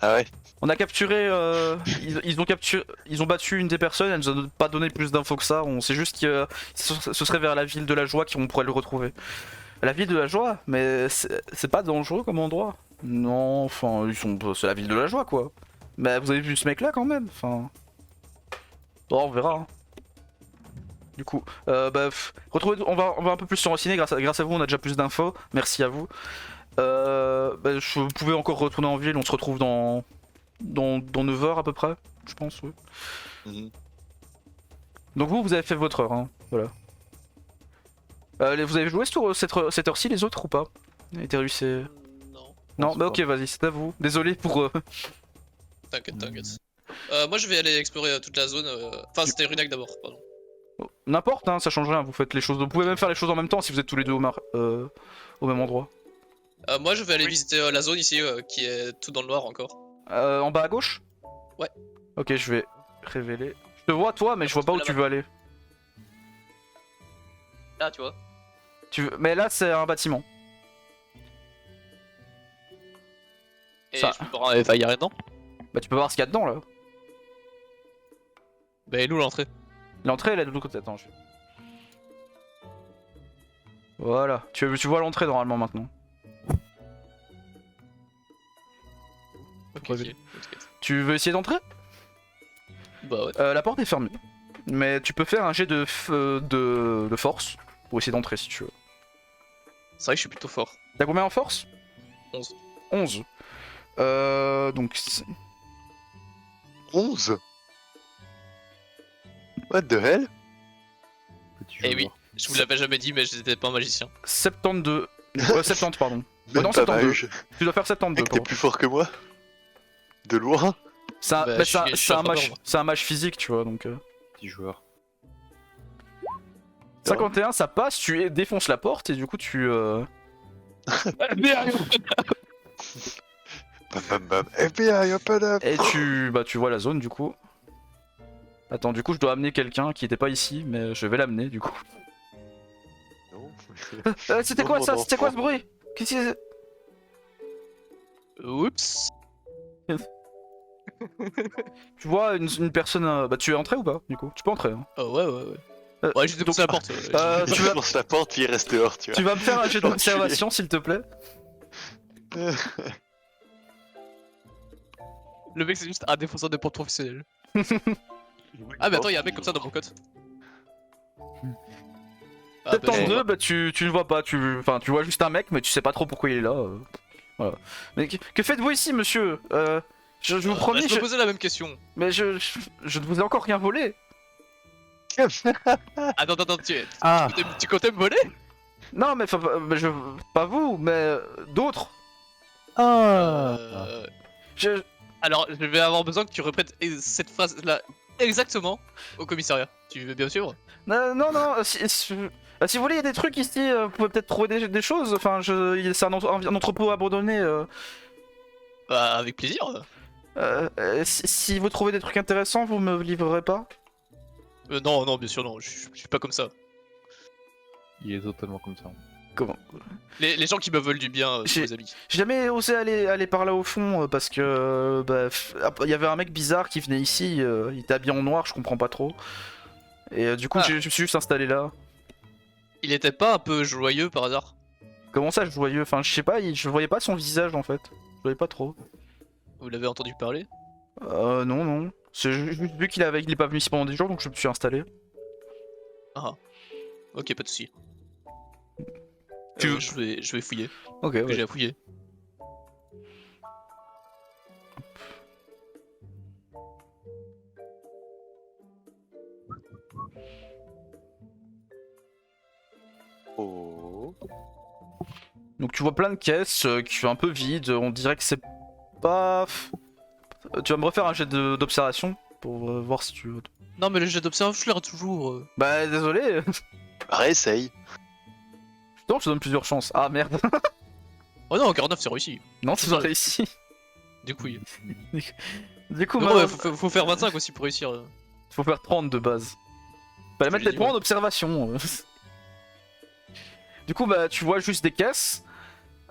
Ah ouais. On a capturé, ils ont battu une des personnes, elle nous a pas donné plus d'infos que ça, on sait juste que ce serait vers la ville de la joie qu'on pourrait le retrouver. La ville de la joie? Mais c'est pas dangereux comme endroit. Non, enfin, c'est la ville de la joie quoi. Mais vous avez vu ce mec là quand même, enfin... Bon, on verra. Hein. Du coup, on va un peu plus se renseigner grâce à vous, on a déjà plus d'infos, merci à vous. Vous pouvez encore retourner en ville, on se retrouve dans 9 heures à peu près, je pense, oui. Mhm. Donc vous avez fait votre heure, hein, voilà. Vous avez joué sur cette heure-ci les autres ou pas? Terus et... Non, Non, pense bah pas. ok, vas-y, c'est à vous. Désolé pour... t'inquiète, t'inquiète. Moi je vais aller explorer toute la zone. Enfin, c'était Runac d'abord, pardon. N'importe, hein, ça change rien, vous faites les choses. Vous pouvez même faire les choses en même temps si vous êtes tous les deux au même endroit. Moi je vais aller visiter la zone ici qui est tout dans le noir encore. En bas à gauche? Ouais. Ok, je vais révéler. Je te vois toi, mais je vois pas où tu veux aller. Ah, tu vois. Mais là, c'est un bâtiment. Et Ça. je peux pas... y a rien dedans. Bah, tu peux voir ce qu'il y a dedans là. Bah, et nous l'entrée. L'entrée, elle est de l'autre côté. Attends, Voilà, tu vois l'entrée normalement maintenant. Ok, Ouais, ok. Tu veux essayer d'entrer? Bah ouais. La porte est fermée. Mais tu peux faire un jet de force pour essayer d'entrer si tu veux. C'est vrai que je suis plutôt fort. T'as combien en force? 11. 11. Donc... 11. What the hell? Eh oui, je vous l'avais jamais dit, mais j'étais pas un magicien. 72. 70, pardon. Même non, pas 72. mage. Tu dois faire 72. Mec, t'es plus fort que moi? De loin? C'est un, Bah, mais je suis- je suis un frappeur, moi. c'est un mage physique, tu vois, donc... Petit joueur. 51, ça passe, tu défonces la porte et du coup tu... Bam bam bam. FBI, open up! Et tu vois la zone du coup. Attends, du coup je dois amener quelqu'un qui était pas ici, mais je vais l'amener du coup. Non. C'était Non, quoi mon ça? C'était quoi ce enfant. bruit? Qu'est-ce que Oups. Tu vois une personne... Bah tu es entré ou pas du coup? Tu peux entrer. Hein. Oh ouais, ouais, ouais. Ouais, j'ai donc, défoncé la porte. tu vas- Je lance la porte, puis il reste dehors, tu vois. Tu vas me faire un jet d'observation s'il te plaît? Le mec, c'est juste un défenseur de porte professionnel. Ah, mais attends, y'a un mec comme ça dans mon code. Ah, bah, 72, bah tu ne vois pas, enfin tu vois juste un mec mais tu sais pas trop pourquoi il est là. Voilà. Mais que faites-vous ici monsieur? Je vous promets, je me posais la même question. mais je ne vous ai encore rien volé. Ah non, non, non, Ah. tu comptais me voler? Non mais, pas vous, mais d'autres. Ah. Je... Alors, je vais avoir besoin que tu répètes cette phrase-là exactement au commissariat. Tu veux bien suivre? Non, si vous voulez, il y a des trucs ici, vous pouvez peut-être trouver des choses. Enfin, c'est un entrepôt abandonné. Bah, avec plaisir. Si vous trouvez des trucs intéressants, vous me livrerez pas? Non, non, bien sûr, non, je suis pas comme ça. Il est totalement comme ça. Comment? Les gens qui me veulent du bien sont J'ai- mes amis. J'ai jamais osé aller par là au fond parce que il y avait un mec bizarre qui venait ici, il était habillé en noir, je comprends pas trop. Et du coup, Ah. je me suis juste installé là. Il était pas un peu joyeux par hasard? Comment ça, joyeux? Enfin, je sais pas, je voyais pas son visage en fait. Je voyais pas trop. Vous l'avez entendu parler? Non. C'est juste vu il est pas venu ici pendant des jours, donc je me suis installé. Ah. Ok, pas de soucis. Tu- Je vais fouiller. Ok, Que ouais. j'ai à fouiller. Oh. Donc tu vois plein de caisses qui sont un peu vides, on dirait que c'est pas... Tu vas me refaire un jet d'observation pour voir si tu... Non, mais le jet d'observation, je l'ai toujours. Bah désolé. Réessaye. Non, je te donne plusieurs chances. Ah merde. Oh non, 49, c'est réussi. Non, tu as réussi. Des couilles. Du coup, Non, ouais, faut faire 25 aussi pour réussir. faut faire 30 de base. Fallait mettre l'ai les dit, points ouais. d'observation. Du coup, bah tu vois juste des caisses.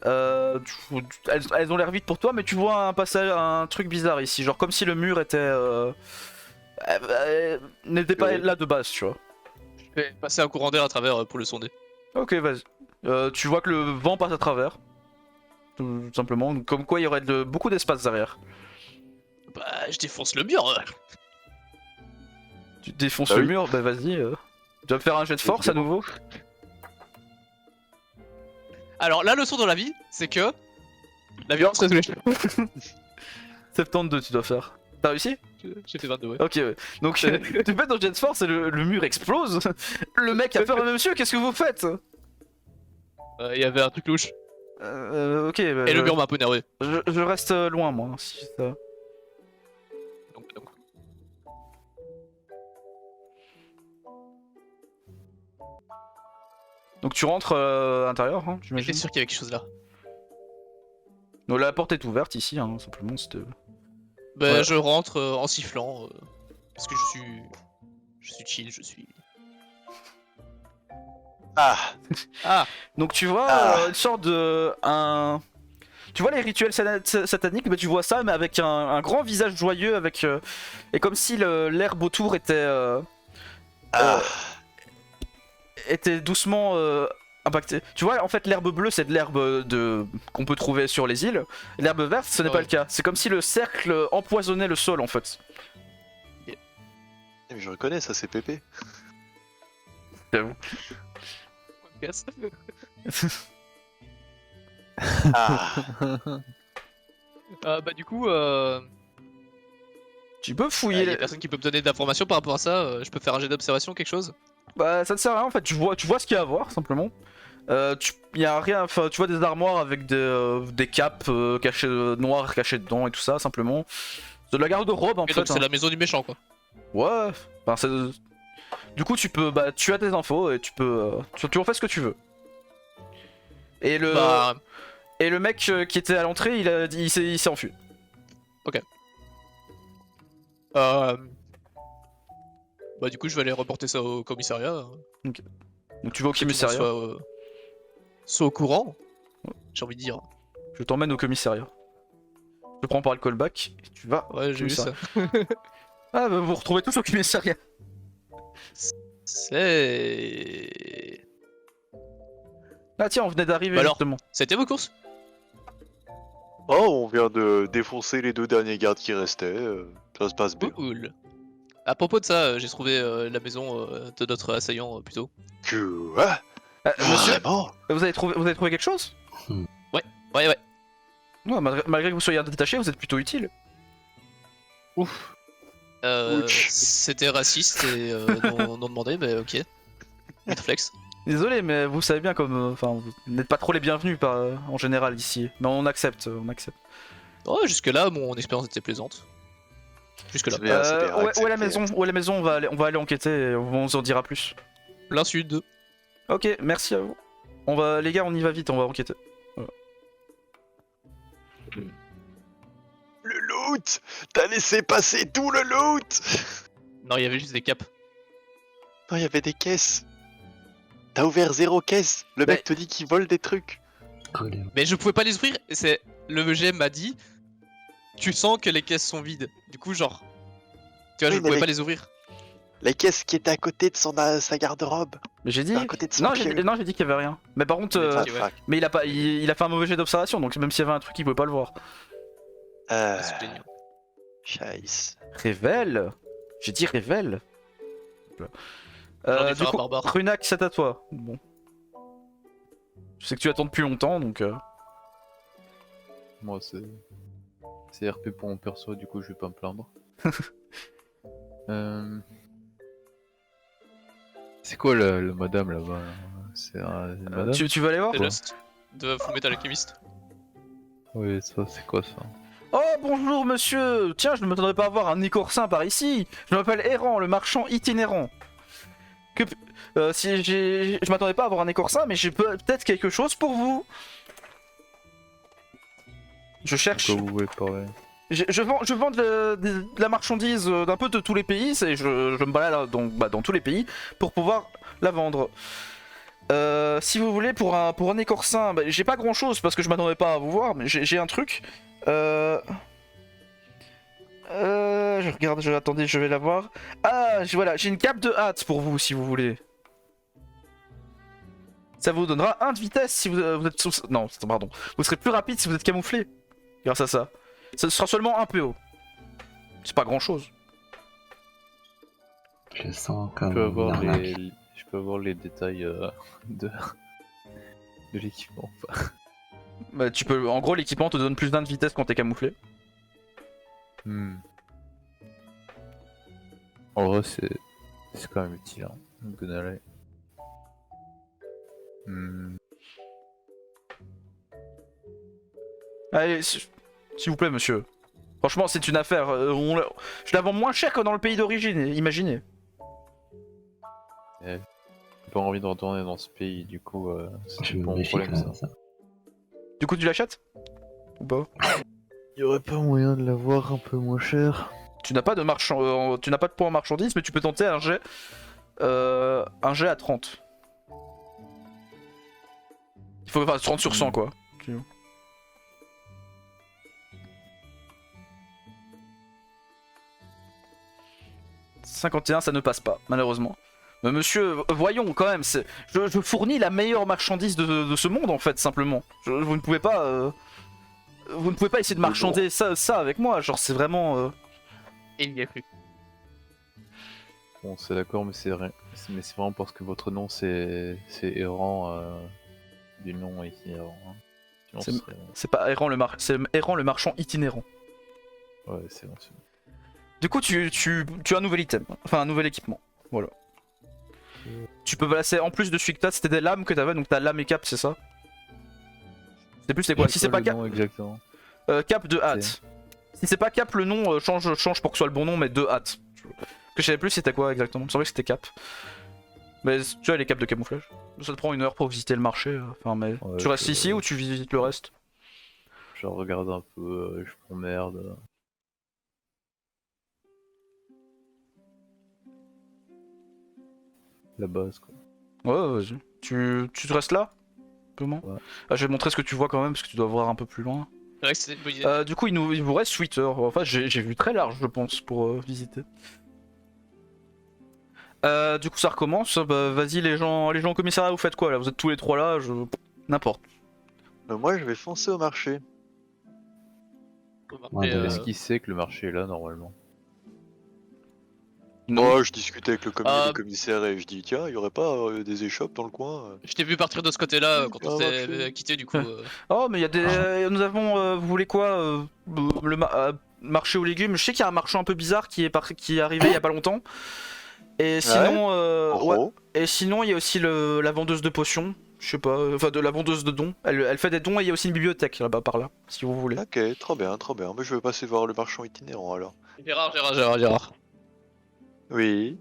Elles ont l'air vides pour toi, mais tu vois un passage, un truc bizarre ici, genre comme si le mur était n'était pas Oui. là de base, tu vois. Je vais passer un courant d'air à travers pour le sonder. Ok, vas-y. Tu vois que le vent passe à travers, tout simplement. Donc, comme quoi il y aurait beaucoup d'espace derrière. Bah, je défonce le mur. Tu défonces Bah le oui. mur, bah vas-y. Tu vas me faire un jet de force à nouveau. Alors, la leçon dans la vie, c'est que la violence résout les choses. 72 tu dois faire. T'as réussi? J'ai fait 22, ouais. Ok, ouais. Donc tu fais ton jet de force et le mur explose. Le mec a peur, monsieur, qu'est-ce que vous faites? Il y avait un truc louche. Ok, bah, Et le mur m'a un peu énervé. je reste loin, moi. Si ça... Donc. Donc tu rentres à l'intérieur, hein, J'étais j'imagine. sûr qu'il y avait quelque chose là. Donc la porte est ouverte ici, hein, simplement. Bah, Ouais. je rentre en sifflant. Parce que je suis chill, je suis. Ah, Ah! Donc tu vois une sorte de... Tu vois les rituels sataniques, bah, tu vois ça, mais avec un grand visage joyeux, avec et comme si l'herbe autour ah, était doucement impactée. Tu vois, en fait, l'herbe bleue, c'est de l'herbe qu'on peut trouver sur les îles. L'herbe verte, ce n'est Ah pas ouais. le cas. C'est comme si le cercle empoisonnait le sol, en fait. mais je reconnais, ça c'est Pépé. J'avoue. Casse. Ah, Bah, du coup, Tu peux y fouiller. a personne qui peut me donner d'informations par rapport à ça. Je peux faire un jet d'observation, quelque chose? Bah, ça te sert à rien, en fait. Tu vois ce qu'il y a à voir, simplement. Y a rien, enfin, tu vois des armoires avec des capes cachées, noires cachées dedans et tout ça, simplement. C'est de la garde-robe en Et fait. donc, c'est la maison du méchant, quoi. Ouais, enfin, du coup, tu as tes infos et tu peux. Tu en fais ce que tu veux. Et Bah, le mec qui était à l'entrée, il s'est enfui. bah, du coup, je vais aller reporter ça au commissariat. Donc tu vas au Que tout le monde commissariat. soit au courant, j'ai envie de dire. Je t'emmène au commissariat. Je te prends par le callback et tu vas. Ouais, j'ai vu ça. Ah, bah, vous retrouvez tous au commissariat. C'est. Ah, tiens, on venait d'arriver Bah alors. justement. C'était vos courses? oh, on vient de défoncer les 2 derniers gardes qui restaient. Ça se passe bien. Cool. À propos de ça, j'ai trouvé la maison de notre assaillant plus tôt. Que quoi? Monsieur, Vraiment? vous avez trouvé quelque chose? Ouais. Ouais, malgré que vous soyez détaché, vous êtes plutôt utile. Ouch. Ouch. C'était raciste et non demandé, mais ok. Netflix. Désolé, mais vous savez bien comme, enfin, vous n'êtes pas trop les bienvenus en général ici. Mais on accepte. Oh, jusque-là, mon expérience était plaisante. Jusque-là. C'est bien, c'est bien. Où est la accepté. maison? Où est la maison? On va aller enquêter et on vous en dira plus. Plein sud. Ok, merci à vous. Les gars, on y va vite, on va enquêter. Le loot! T'as laissé passer tout le loot! Non, il y avait juste des caps. Non, il y avait des caisses. T'as ouvert 0 caisse. Le mec te dit qu'il vole des trucs. Mais je pouvais pas les ouvrir. C'est le GM m'a dit. Tu sens que les caisses sont vides. Du coup, genre. Tu vois, Oui, je mais pouvais pas les ouvrir. La caisse qui était à côté de sa garde-robe. Mais j'ai dit. À côté de son Non, pied. j'ai dit qu'il y avait rien. Mais par contre, Mais Ah, ouais. fuck. mais il a fait un mauvais jet d'observation, donc même s'il y avait un truc, il pouvait pas le voir. Euh, C'est plaignant. Scheiße. Révèle. J'ai dit révèle. J'en ai fait Du un coup, barbare. Runak, c'est à toi. Bon. Je sais que tu attends depuis longtemps, donc. Moi, c'est RP pour mon perso, du coup, je vais pas me plaindre. C'est quoi le madame là-bas là C'est une madame Tu veux aller voir? C'est Lost. De Full Metal Alchemist. Oui, ça, c'est quoi ça? Oh bonjour monsieur. Tiens, je ne m'attendrais pas à voir un écorcin par ici. Je m'appelle Errant, le marchand itinérant. Je m'attendais pas à avoir un écorcin, mais j'ai peut-être quelque chose pour vous. Je cherche. Pourquoi vous voulez parler? Je vends de la marchandise d'un peu de tous les pays. Je me balade dans tous les pays pour pouvoir la vendre. Si vous voulez, pour un écorcin, bah, j'ai pas grand chose parce que je m'attendais pas à vous voir, mais j'ai un truc. Je regarde, attendez, je vais la voir. Ah, voilà, j'ai une cape de hâte pour vous si vous voulez. Ça vous donnera 1 de vitesse si vous êtes non, pardon. Vous serez plus rapide si vous êtes camouflé. Grâce à ça. Ce sera seulement un PO. C'est pas grand chose. Je sens Je comme peux une avoir arnaque. je peux avoir les détails de, de l'équipement. ou pas. Bah, tu peux, en gros, l'équipement te donne plus d'1 de vitesse quand t'es camouflé. Hmm. En vrai, c'est quand même utile. Hein. Gunalai. Hmm. Allez, s'il vous plaît, monsieur. Franchement, c'est une affaire. Je la vends moins cher que dans le pays d'origine, imaginez. J'ai pas envie de retourner dans ce pays, du coup, Je c'est me pas mon méfie problème quand même ça. de ça. Du coup, tu l'achètes? Ou pas? Y aurait pas moyen de l'avoir un peu moins cher? Tu n'as pas de tu n'as pas de points en marchandises, mais tu peux tenter un jet. Un jet à 30. Il faut enfin 30 sur 100 quoi. 51, ça ne passe pas, malheureusement. Mais monsieur, voyons quand même, je fournis la meilleure marchandise de ce monde en fait, simplement. Vous ne pouvez pas... Vous ne pouvez pas essayer de marchander ça avec moi, genre c'est vraiment... Et il n'y a plus. Bon, c'est d'accord, mais c'est vraiment parce que votre nom c'est errant du nom itinérant. Hein. Sinon, C'est- ce serait- C'est pas Errant c'est Errant le marchand itinérant. Ouais, c'est bon. c'est bon. Du coup, tu as un nouvel item, enfin un nouvel équipement. Voilà. Tu peux placer en plus de celui que t'as, c'était des lames que t'avais, donc t'as lame et cap, c'est ça? C'est plus c'est quoi? Si c'est pas le cap, nom exactement. cap de hâte. Si c'est pas cap, le nom change pour que ce soit le bon nom, mais de hâte. Ce que je savais plus c'était quoi exactement. Il me semblait que c'était cap. Mais tu vois les capes de camouflage. Ça te prend 1 heure pour visiter le marché. Enfin, mais Ouais, tu restes je- ici ou tu visites le reste? Je regarde un peu, je m'emmerde. La base quoi. Ouais, vas-y. Tu te restes là? Comment? Ouais. Ah, je vais te montrer ce que tu vois quand même parce que tu dois voir un peu plus loin. C'est vrai que c'est une bonne idée. Du coup, il vous reste 8 heures. Enfin, j'ai vu très large, je pense, pour visiter. Du coup, ça recommence. Bah, vas-y, les gens au commissariat, vous faites quoi là? Vous êtes tous les trois là, n'importe. Moi, je vais foncer au marché. Remarquez, Ouais, Est-ce qu'il sait que le marché est là normalement? Non. Moi, je discutais avec le Ah. commissaire et je dis tiens, il y aurait pas des échoppes dans le coin Je t'ai vu partir de ce côté-là quand on Ah, s'est marché. quitté du coup. Oh, mais il y a des. Nous avons. Vous voulez quoi marché aux légumes. Je sais qu'il y a un marchand un peu bizarre qui est arrivé il y a pas longtemps. Et sinon. En Ouais. gros. Et sinon, il y a aussi la vendeuse de potions. Je sais pas. Enfin, de la vendeuse de dons. Elle fait des dons et il y a aussi une bibliothèque là-bas par là, si vous voulez. Ok, trop bien, trop bien. Mais je vais passer voir le marchand itinérant alors. Gérard. Oui,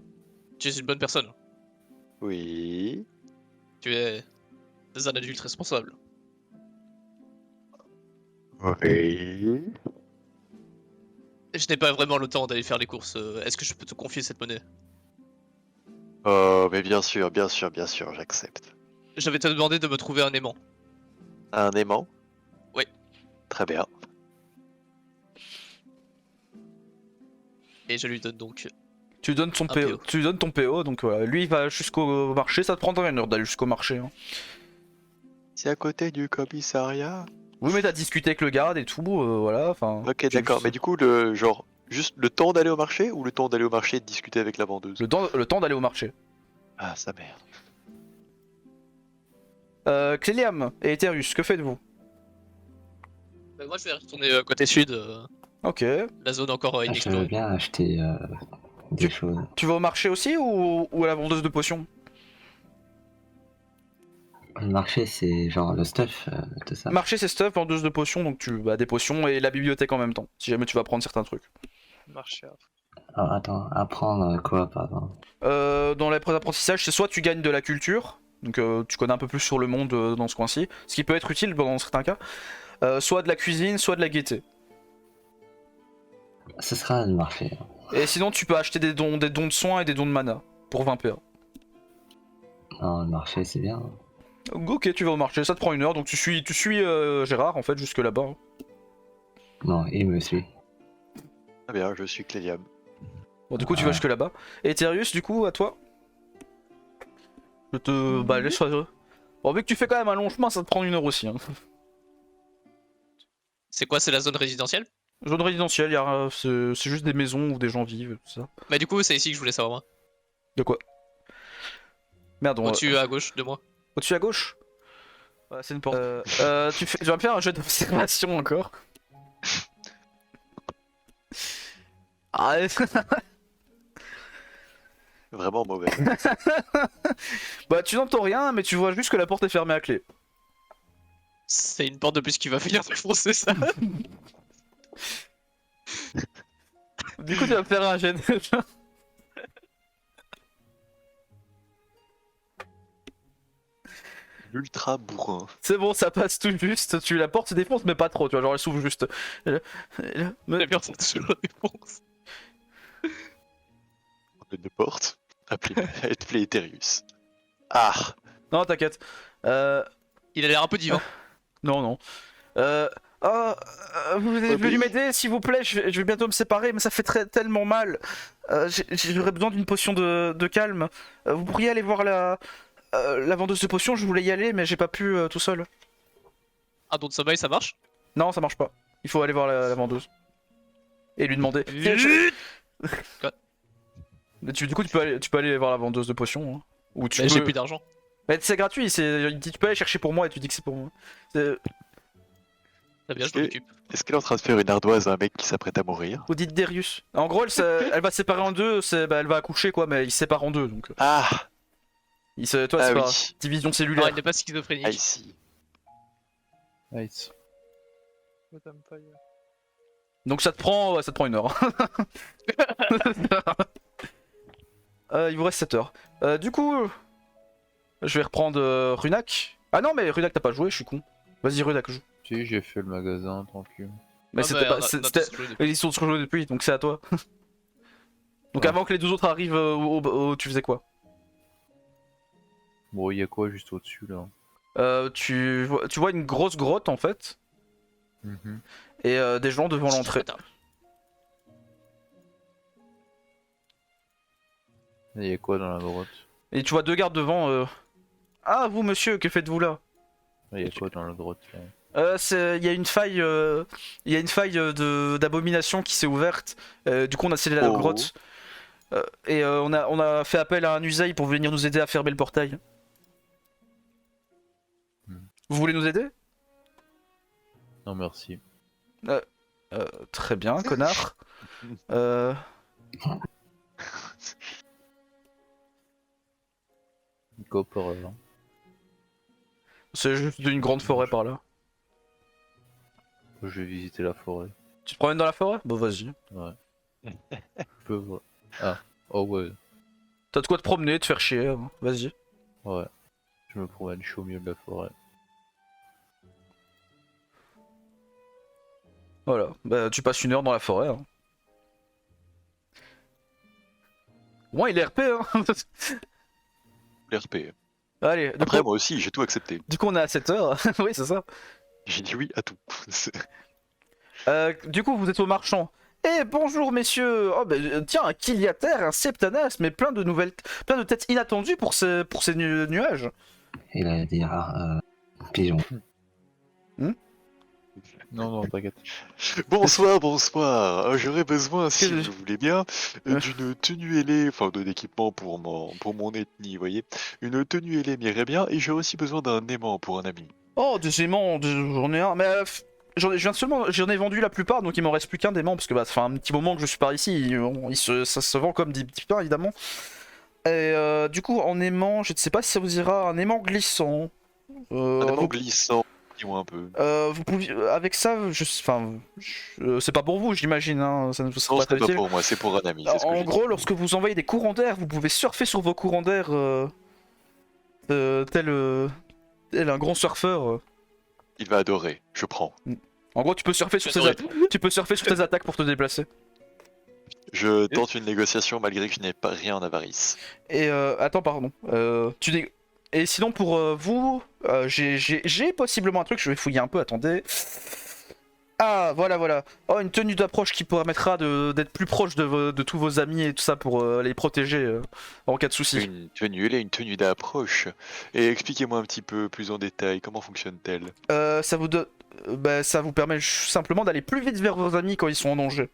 Tu es une bonne personne. oui. Tu es un adulte responsable. Oui. Je n'ai pas vraiment le temps d'aller faire les courses. Est-ce que je peux te confier cette monnaie? Oh, mais bien sûr, j'accepte. Je vais te demander de me trouver un aimant. Un aimant? Oui. Très bien. Et je lui donne donc. Tu donnes ton Un PO. PO. Tu lui donnes ton PO, donc voilà. Lui, il va jusqu'au marché. Ça te prendra 1 heure d'aller jusqu'au marché. Hein. C'est à côté du commissariat? Oui, mais t'as discuté avec le garde et tout, voilà. Enfin. Ok, d'accord. Mais du coup, juste le temps d'aller au marché ou le temps d'aller au marché et de discuter avec la vendeuse? Le temps d'aller au marché. Ah, sa mère. Cléliam et Eterius, que faites-vous? Moi je vais retourner côté sud. Ok. La zone encore Ah, je veux inexplorée. bien acheter des choses. Tu vas au marché aussi ou à la vendeuse de potions? Le marché, c'est genre le stuff, tout ça. Marché c'est stuff, vendeuse de potions, donc des potions et la bibliothèque en même temps, si jamais tu vas prendre certains trucs. Marché. Alors, attends, apprendre quoi, pardon? Dans les apprentissages, c'est soit tu gagnes de la culture, donc tu connais un peu plus sur le monde dans ce coin-ci, ce qui peut être utile dans certains cas, soit de la cuisine, soit de la gaieté. Ce sera le marché. Et sinon tu peux acheter des dons de soins et des dons de mana, pour 20 PA. Non, le marché, c'est bien. Ok, tu vas au marché, ça te prend 1 heure, donc tu suis Gérard en fait jusque là-bas. Non, il me suit. Ah bien, je suis Cléliam. Bon, du coup, tu vas jusque là-bas. Et Thérius, du coup, à toi. Je te. Bah, laisse. Bon, vu que tu fais quand même un long chemin, ça te prend 1 heure aussi. Hein. C'est quoi, c'est la zone résidentielle? Zone résidentielle, c'est juste des maisons où des gens vivent, tout ça. Bah du coup, c'est ici que je voulais savoir moi. De quoi? Merde, Au-dessus à gauche de moi. au-dessus à gauche? Ouais, c'est une porte. Tu vas me faire un jeu d'observation encore. Ah, Vraiment mauvais. bah, tu n'entends rien, mais tu vois juste que la porte est fermée à clé. C'est une porte de plus qui va finir de foncer ça. Du coup, tu vas me faire un jet de... Ultra bourrin. C'est bon, ça passe tout juste. La porte se défonce, mais pas trop, tu vois, genre elle s'ouvre juste. Mais- La merde, c'est toujours la réponse. De porte. Appelez Eterius. Ah. Non, t'inquiète. Il a l'air un peu divin. Non, non. Vous êtes venu m'aider, s'il vous plaît, je vais bientôt me séparer, mais ça fait tellement mal. J'aurais besoin d'une potion de calme. Vous pourriez aller voir la vendeuse de potions, je voulais y aller, mais j'ai pas pu tout seul. Un don de sommeil, ça marche? Non, ça marche pas. Il faut aller voir la vendeuse. Et lui demander. Quoi? Mais du coup, tu peux aller voir la vendeuse de potions. Hein. Ou tu Bah, peux... j'ai plus d'argent. Mais c'est gratuit, il dit tu peux aller chercher pour moi et tu dis que c'est pour moi. Très bien, je m'en occupe. Est-ce qu'elle est en train de faire une ardoise à un mec qui s'apprête à mourir? Vous dites Darius. En gros, elle va se séparer en deux, elle va accoucher quoi, mais il se sépare en deux donc. Ah. Toi, Ah c'est pas oui. division Non, cellulaire. il n'est pas schizophrénique. Ah ici. Nice. Donc ça te prend 1 heure. Il vous reste 7 heures. Du coup, je vais reprendre Runak. Ah non, mais Runak t'as pas joué, je suis con. Vas-y, Runak joue. Si, j'ai fait le magasin, tranquille. Mais Ah c'était bah, pas. on a C'était. tous joué depuis. Ils sont surjoués depuis, donc c'est à toi. Donc Ouais. avant que les deux autres arrivent, tu faisais quoi? Bon, il y a quoi juste au-dessus là? Tu vois une grosse grotte en fait, Mhm. et des gens devant l'entrée. Et il y a quoi dans la grotte? Et tu vois 2 gardes devant. Ah vous monsieur, que faites-vous là? Il y a quoi dans la grotte là? Il y a une faille, d'abomination qui s'est ouverte. Du coup on a scellé la Oh. grotte. Et on a fait appel à un Usaï pour venir nous aider à fermer le portail. Vous voulez nous aider? Non, merci. Très bien, connard. Euh, Copper là. C'est juste une grande forêt par là. Je vais visiter la forêt. Tu te promènes dans la forêt? Bah vas-y. Ouais. Je peux voir. Ah, oh ouais. T'as de quoi te promener, te faire chier, hein. Vas-y. Ouais. Je me promène, je suis au milieu de la forêt. Voilà, bah tu passes 1 heure dans la forêt. Hein. Au moins il est RP hein. l'RP. Allez, du Après, coup, moi aussi, j'ai tout accepté. on est à 7 heures. Oui, c'est ça. J'ai dit oui à tout. Du coup, vous êtes au marchand. Eh bonjour messieurs. Oh ben tiens, un Kiliater, un Septanas, mais plein de têtes inattendues pour ces nuages. Il a des rares pigeons. Non, non, t'inquiète. Bonsoir, bonsoir. J'aurais besoin, si Qu'est-ce- vous voulez bien, Ouais. d'une tenue ailée, enfin de l'équipement pour mon ethnie, vous voyez. Une tenue ailée m'irait bien, et j'ai aussi besoin d'un aimant pour un ami. Oh, des aimants, j'en ai un, mais j'en ai vendu la plupart, donc il m'en reste plus qu'un d'aimant, parce que bah, ça fait un petit moment que je suis par ici, ça se vend comme des petits pains évidemment. Et du coup, en aimant, je ne sais pas si ça vous ira, un aimant glissant. Un aimant Vous, glissant, dis-moi un peu. vous pouvez, avec ça, c'est pas pour vous, j'imagine, hein, ça ne vous sera Non, pas c'est très pas utile. pour moi, c'est pour un ami. C'est ce que En j'ai gros, dit. lorsque vous envoyez des courants d'air, vous pouvez surfer sur vos courants d'air, tel un grand surfeur. Il va adorer, je prends. En gros, tu peux surfer sur tes attaques pour te déplacer. Je tente une négociation malgré que je n'ai pas rien en avarice. Et attends, pardon. Et sinon pour vous, j'ai possiblement un truc, je vais fouiller un peu, attendez. Ah voilà. Oh, une tenue d'approche qui permettra d'être plus proche de tous vos amis et tout ça pour les protéger en cas de souci. Une tenue ailée, une tenue d'approche. Et expliquez-moi un petit peu plus en détail, comment fonctionne-t-elle? Ça vous ça vous permet simplement d'aller plus vite vers vos amis quand ils sont en danger.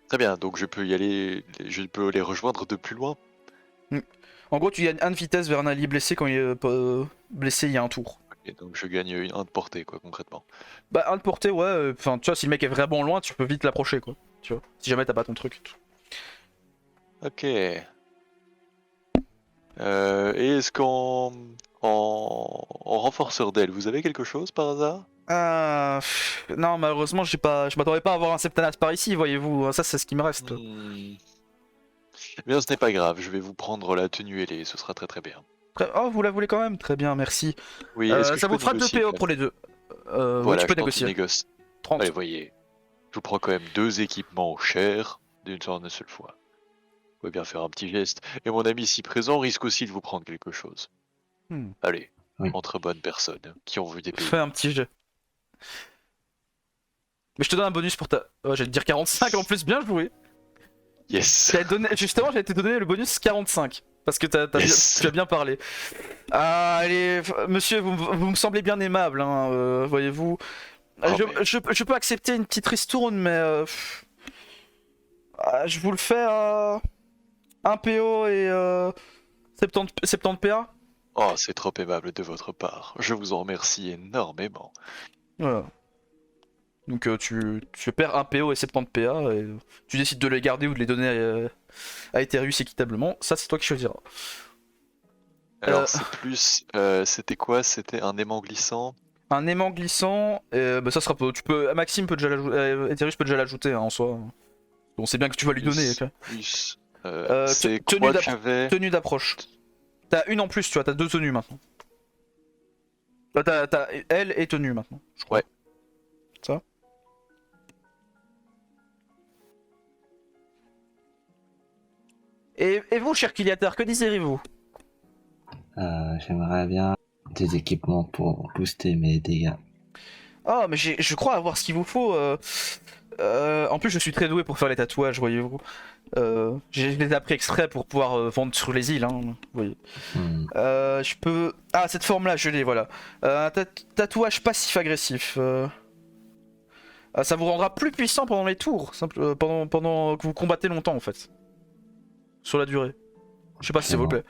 Très bien, donc je peux y aller, je peux les rejoindre de plus loin. En gros, tu gagnes 1 de vitesse vers un allié blessé quand il est blessé il y a un tour. Et donc je gagne un de portée, quoi, concrètement. Bah 1 de portée, ouais, enfin tu vois, si le mec est vraiment loin, tu peux vite l'approcher quoi. Tu vois, si jamais t'as pas ton truc. Ok. Et est-ce en renforceur d'aile, vous avez quelque chose par hasard? Non, malheureusement, je m'attendais pas à avoir un Septanat par ici, voyez-vous. Ça, c'est ce qui me reste. Eh bien, ce n'est pas grave, je vais vous prendre la tenue ailée, ce sera très très bien. Oh, vous la voulez quand même? Très bien, merci. Oui, est-ce que Ça je peux vous fera 2 négocier, PO quand même? pour les deux. Oui, Voilà, tu peux je tente une négocier. négoce. 30. Allez, voyez, je vous prends quand même 2 équipements chers d'une seule fois. Vous pouvez bien faire un petit geste. Et mon ami ici présent risque aussi de vous prendre quelque chose. Hmm. Allez, Oui. entre bonnes personnes qui ont vu des pays. Fais un petit jet. Mais je te donne un bonus pour ta. Oh, j'allais te dire 45 en plus, bien joué. Yes. Justement, j'allais te donner le bonus 45. Parce que Yes. tu as bien parlé. Ah, allez, monsieur, vous me semblez bien aimable, hein, voyez-vous. Oh, Je peux accepter une petite ristourne, mais je vous le fais à 1 PO et 70 PA. Oh, c'est trop aimable de votre part. Je vous en remercie énormément. Voilà. Donc tu perds 1 PO et 70 PA et tu décides de les garder ou de les donner à Ethereus équitablement. Ça, c'est toi qui choisiras. Alors, c'est plus. C'était quoi? C'était un aimant glissant? Un aimant glissant, bah, ça sera pas. Maxime peut déjà l'ajouter, Ethereus peut déjà l'ajouter hein, en soi. On sait bien que tu vas lui donner. Plus. Ok. Plus. tenue C'est quoi que j'avais? Tenue d'approche. T'as une en plus, tu vois, t'as 2 tenues maintenant. T'as elle et tenue maintenant, je crois. Ouais. Ça. Et vous, cher Kiliatar, que désirez-vous? J'aimerais bien des équipements pour booster mes dégâts. Oh, mais je crois avoir ce qu'il vous faut. En plus, je suis très doué pour faire les tatouages, voyez-vous. Je les ai appris exprès pour pouvoir vendre sur les îles, hein, vous voyez. Je peux... Ah, cette forme-là, je l'ai, voilà. Un tatouage passif-agressif. Ça vous rendra plus puissant pendant les tours, pendant que vous combattez longtemps, en fait. Sur la durée. Je sais pas si ça vous plaît.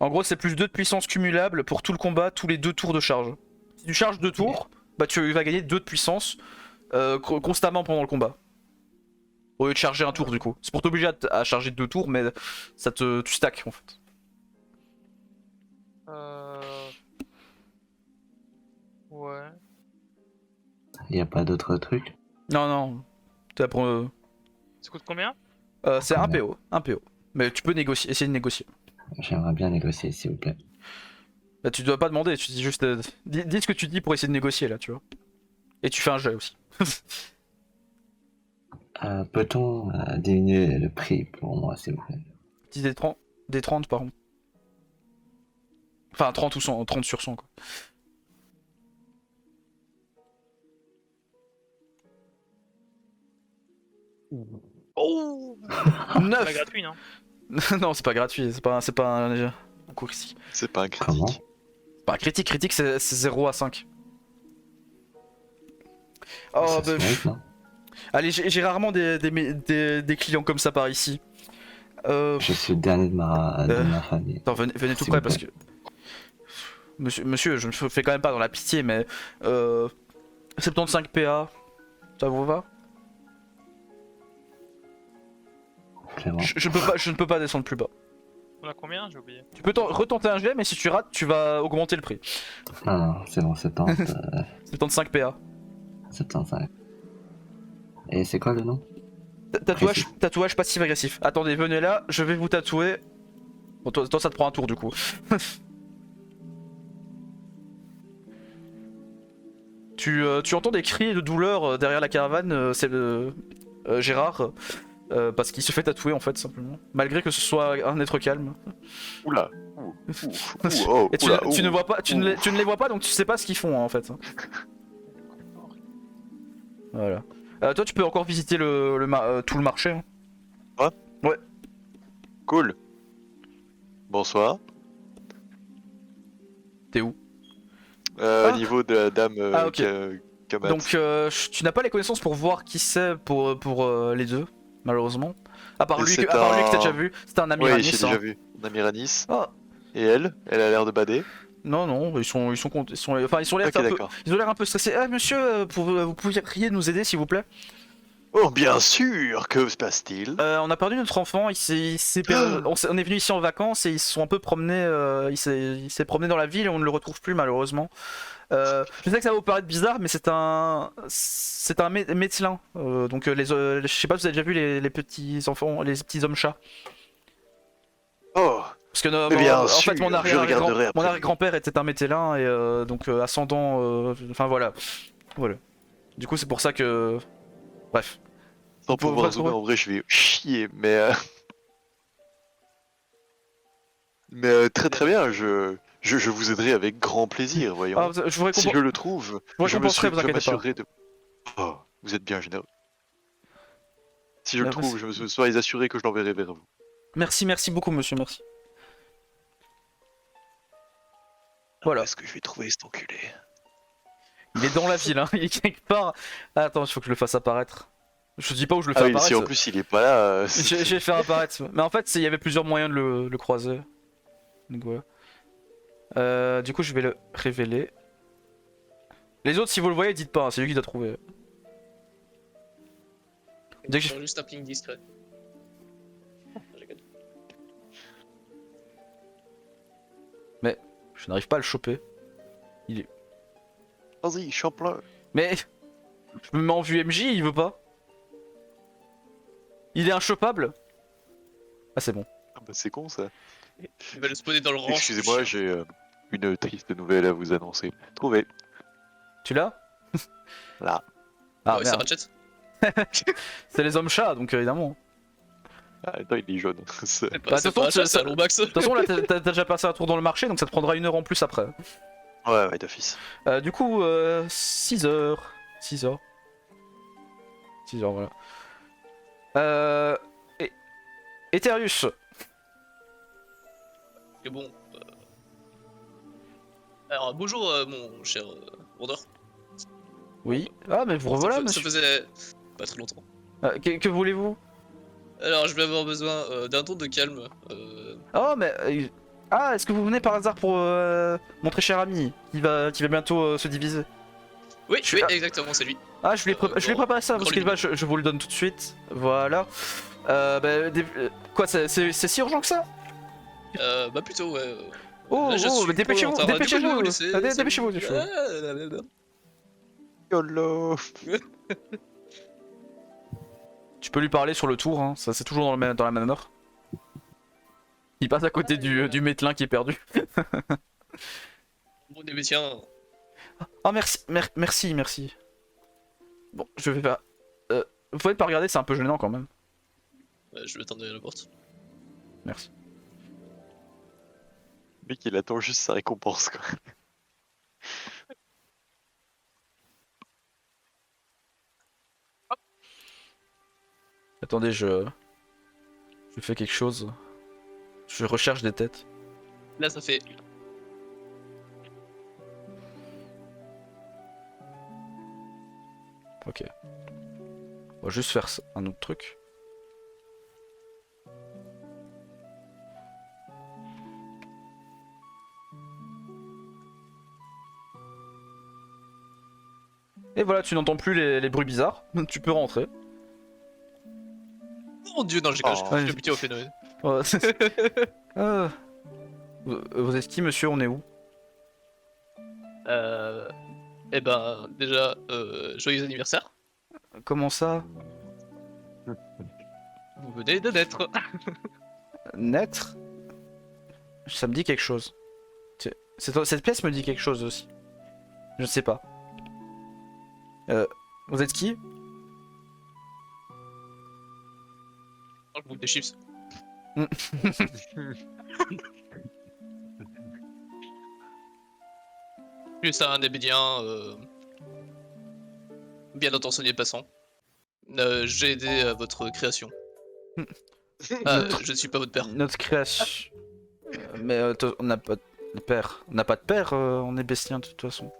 En gros, c'est plus 2 de puissance cumulable pour tout le combat, tous les 2 tours de charge. Si tu charges 2 tours, bah tu vas gagner 2 de puissance constamment pendant le combat. Au lieu de charger un tour du coup. C'est pour t'obliger à charger 2 tours, mais tu stacks en fait. Ouais. Il n'y a pas d'autres trucs? Non. Ça Ça coûte combien? c'est un PO. Mais tu peux essayer de négocier. J'aimerais bien négocier, s'il vous plaît. Là, tu dois pas demander, tu dis juste. Dis ce que tu dis pour essayer de négocier là, tu vois. Et tu fais un jet aussi. Peut-on diminuer le prix pour moi, s'il vous plaît? Dis des 30 par contre. Enfin 30 ou 100, 30 sur 100 quoi. Oh 9. Pas gratuit, non? Non, c'est pas gratuit, c'est pas un cours ici. C'est pas un Comment? critique. C'est pas un critique, c'est 0 à 5. Oh, Ça se bah, mérite, non? allez, j'ai rarement des clients comme ça par ici. Je suis le dernier de ma famille. Attends, venez tout S'il près vous parce que. Monsieur, je ne fais quand même pas dans la pitié, mais. 75 PA, ça vous va? C'est bon. Je ne peux pas descendre plus bas. On a combien? J'ai oublié. Tu peux retenter un jet, mais si tu rates, tu vas augmenter le prix. Non, c'est bon, 70, 75 PA. 75. Et c'est quoi le nom? Tatouage passif-agressif. Attendez, venez là, je vais vous tatouer. Bon, toi, ça te prend un tour du coup. Tu entends des cris de douleur derrière la caravane, c'est Gérard. Parce qu'il se fait tatouer en fait simplement. Malgré que ce soit un être calme. Oula. Oh, Et tu, oula, tu ne ouh, vois pas, tu ne, ouh. les, tu ne les vois pas donc tu sais pas ce qu'ils font hein, en fait. Voilà. Toi tu peux encore visiter tout le marché. Hein. Cool. Bonsoir. T'es où? Au niveau de la dame Ah, ok. Kamat. Donc tu n'as pas les connaissances pour voir qui c'est pour les deux, malheureusement. À part Et lui, c'est que t'as un- déjà vu, c'était un ami Oui, Ranis, j'ai hein. déjà vu. Namiranis. Ah, Et elle a l'air de bader. non, enfin ils sont l'air Ok, un peu, d'accord. ils ont l'air un peu stressés. Ah monsieur, vous pourriez nous aider s'il vous plaît? Oh, bien sûr. Que se passe-t-il? On a perdu notre enfant, on est venu ici en vacances et ils se sont un peu promenés, il s'est promené dans la ville et on ne le retrouve plus malheureusement. Je sais que ça va vous paraître bizarre, mais c'est un mételin. Donc je sais pas si vous avez déjà vu les petits enfants, les petits hommes chats. Oh, Parce que mais bien en sûr, fait mon je regarderai après. arrière-grand-père était un mételin et donc ascendant, enfin voilà. Du coup c'est pour ça que, bref. Sans Vous pouvez pouvoir pas zoomer, trouver. en vrai, je vais chier, mais très très bien, je vous aiderai avec grand plaisir, voyons. Ah, je vous Si je le trouve, je vous je récompenserai, vous inquiétez pas. m'assurerai de... Oh, vous êtes bien généreux. Si je le Merci. trouve, je me serai assuré que je l'enverrai vers vous. Merci beaucoup monsieur, merci. Voilà. Où est-ce que je vais trouver cet enculé? Il est dans la ville, hein. Il est quelque part. Ah, attends, il faut que je le fasse apparaître. Je dis pas où je le fais Ah oui, apparaître. si en plus il est pas là... J'ai fait apparaître. Mais en fait, il y avait plusieurs moyens de le croiser. Donc voilà. Du coup, je vais le révéler. Les autres, si vous le voyez, dites pas, hein, c'est lui qui l'a trouvé. Dès que j'ai- Juste un ping discret. Je rigole. Je n'arrive pas à le choper. Vas-y, champlain. Mais je me mets en vue MJ, il veut pas. Il est inchopable. Ah, c'est bon. Ah bah c'est con ça. Il va le spawner dans le rang. Excusez-moi, j'ai une triste nouvelle à vous annoncer. Trouvé. Tu l'as? Là. Ah, ouais, c'est merde. Ratchet. C'est les hommes chats, donc évidemment. Ah, attends, il est jaune. C'est- C'est Bah, pas, c'est de toute pas façon, Ratchet, c'est un Lomax. De toute façon, là, t'as déjà passé un tour dans le marché, donc ça te prendra 1 heure en plus après. Ouais, d'office. Du coup, 6 heures. 6 heures. 6 heures, voilà. Eterius. Et bon. Alors, bonjour, mon cher Wonder. Oui. Ah, mais vous revoilà, ça monsieur. faisait pas très longtemps. Que voulez-vous? Alors, je vais avoir besoin d'un ton de calme. Oh, mais. Ah, est-ce que vous venez par hasard pour mon très cher ami qui va bientôt se diviser? Oui, Je- oui, ah. exactement, c'est lui. Ah, je lui ai grand- préparé ça, grand parce qu'il va, je vous le donne tout de suite. Voilà. Quoi, c'est si urgent que ça? Bah, plutôt, ouais. Oh, Là, je oh, suis mais dépêchez-vous, trop en retard. dépêchez-vous. Du coup, laissez- Ah, c'est dépêchez-vous, bon. dépêchez-vous. YOLO. Tu peux lui parler sur le tour, hein. Ça c'est toujours dans la même heure. Il passe à côté du mételin qui est perdu. Bon, mais tiens, Ah, merci. Bon, je vais faire... vous pouvez pas regarder, c'est un peu gênant quand même. je vais attendre derrière la porte. Merci. Le mec, il attend juste sa récompense, quoi. Attendez, je fais quelque chose. Je recherche des têtes. Là, ça fait. Ok. On va juste faire un autre truc. Et voilà, tu n'entends plus les bruits bizarres. Tu peux rentrer. Oh mon dieu, non, j'ai Oh. je suis habitué au phénomène. Ouais, euh, vous êtes qui, monsieur? On est où? Eh ben, déjà, joyeux anniversaire. Comment ça? Vous venez de naître. Naître? Ça me dit quelque chose. Cette pièce me dit quelque chose aussi. Je ne sais pas. Vous êtes qui? Je bouffe des chips. Plus un Nébédien bien intentionné passant. J'ai aidé à votre création. Je ne suis pas votre père. Notre création. Mais on n'a pas de père. On n'a pas de père, on est bestien de toute façon.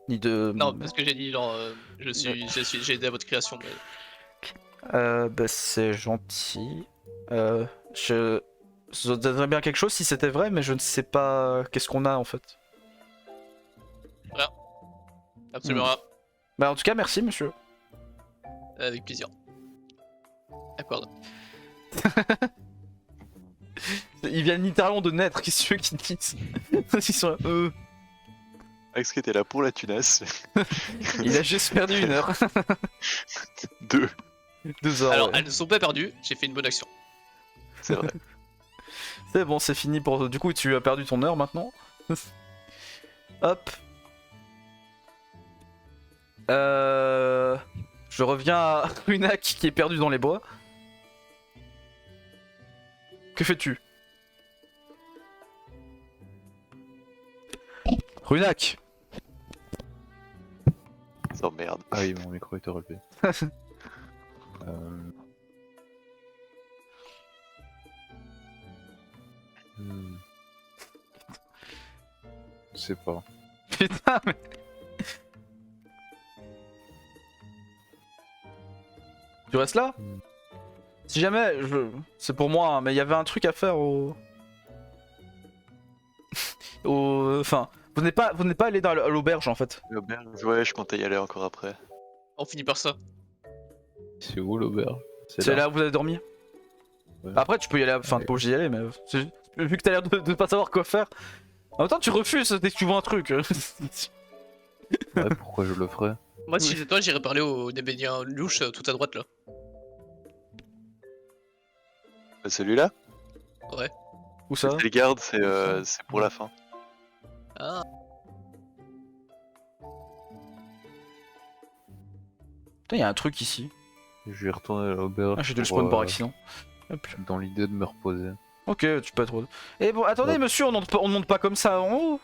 Ni de. Non, parce que j'ai dit, genre, j'ai aidé à votre création. Mais... Bah c'est gentil. Je vous donnerais bien quelque chose si c'était vrai, mais je ne sais pas qu'est-ce qu'on a en fait. Absolument rien. Bah en tout cas merci monsieur. Avec plaisir. D'accord. Ils viennent littéralement de naître, qu'est-ce que tu veux qu'ils disent? Ils sont là, Max qui était là pour la tunasse. Il a juste perdu 1 heure. 2, 2 heures. Alors, Ouais. elles ne sont pas perdues, j'ai fait une bonne action. c'est vrai. C'est bon, c'est fini pour. Du coup, tu as perdu ton heure maintenant. Hop. Je reviens à Runak qui est perdu dans les bois. Que fais-tu? Runak. Oh merde. Ah oui, mon micro était relevé. Je sais pas. Putain, mais. Tu restes là? Si jamais, c'est pour moi, hein, mais il y avait un truc à faire au. Enfin, vous n'êtes pas allé dans l'auberge en fait. L'auberge, ouais, je comptais y aller encore après. On finit par ça. C'est où l'auberge? C'est là où vous avez dormi. Ouais. Après, tu peux y aller, enfin, t'es pas obligé d'y aller, mais vu que t'as l'air de pas savoir quoi faire. En même temps, tu refuses dès que tu vois un truc. Ouais, pourquoi je le ferais? Moi, si j'étais toi, j'irais parler au Nébédien louche tout à droite là. Celui-là? Où ça? Les gardes, c'est pour la fin. Ah. Putain, y a un truc ici. Je vais retourner à l'auberge. Ah, j'ai dû le pour, spawn par accident. Hop. dans l'idée de me reposer. Ok, tu peux être. Et bon, attendez, Ouais. monsieur, on monte pas comme ça en haut.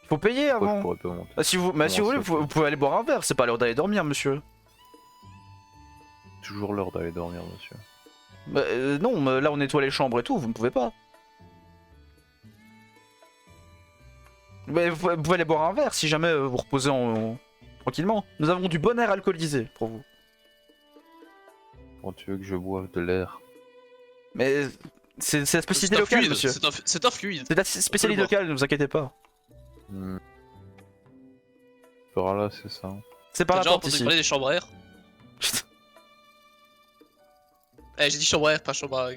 Faut payer Pourquoi je avant. pourrais pas monter? Bah, si vous Comment voulez, ça, vous pouvez aller boire un verre. C'est pas l'heure d'aller dormir, monsieur. Toujours l'heure d'aller dormir, monsieur. Bah, non, mais là on nettoie les chambres et tout, vous ne pouvez pas. Mais vous pouvez aller boire un verre si jamais vous reposez tranquillement. Nous avons du bon air alcoolisé pour vous. Quand tu veux que je boive de l'air? Mais c'est la C'est spécialité un locale, fluide, monsieur. c'est un fluide. C'est la spécialité boire. locale, ne vous inquiétez pas. Par là, c'est ça. C'est par T'as la déjà porte entendu ici. parler des chambres à air? Eh, j'ai dit chambre à air, pas chambre à...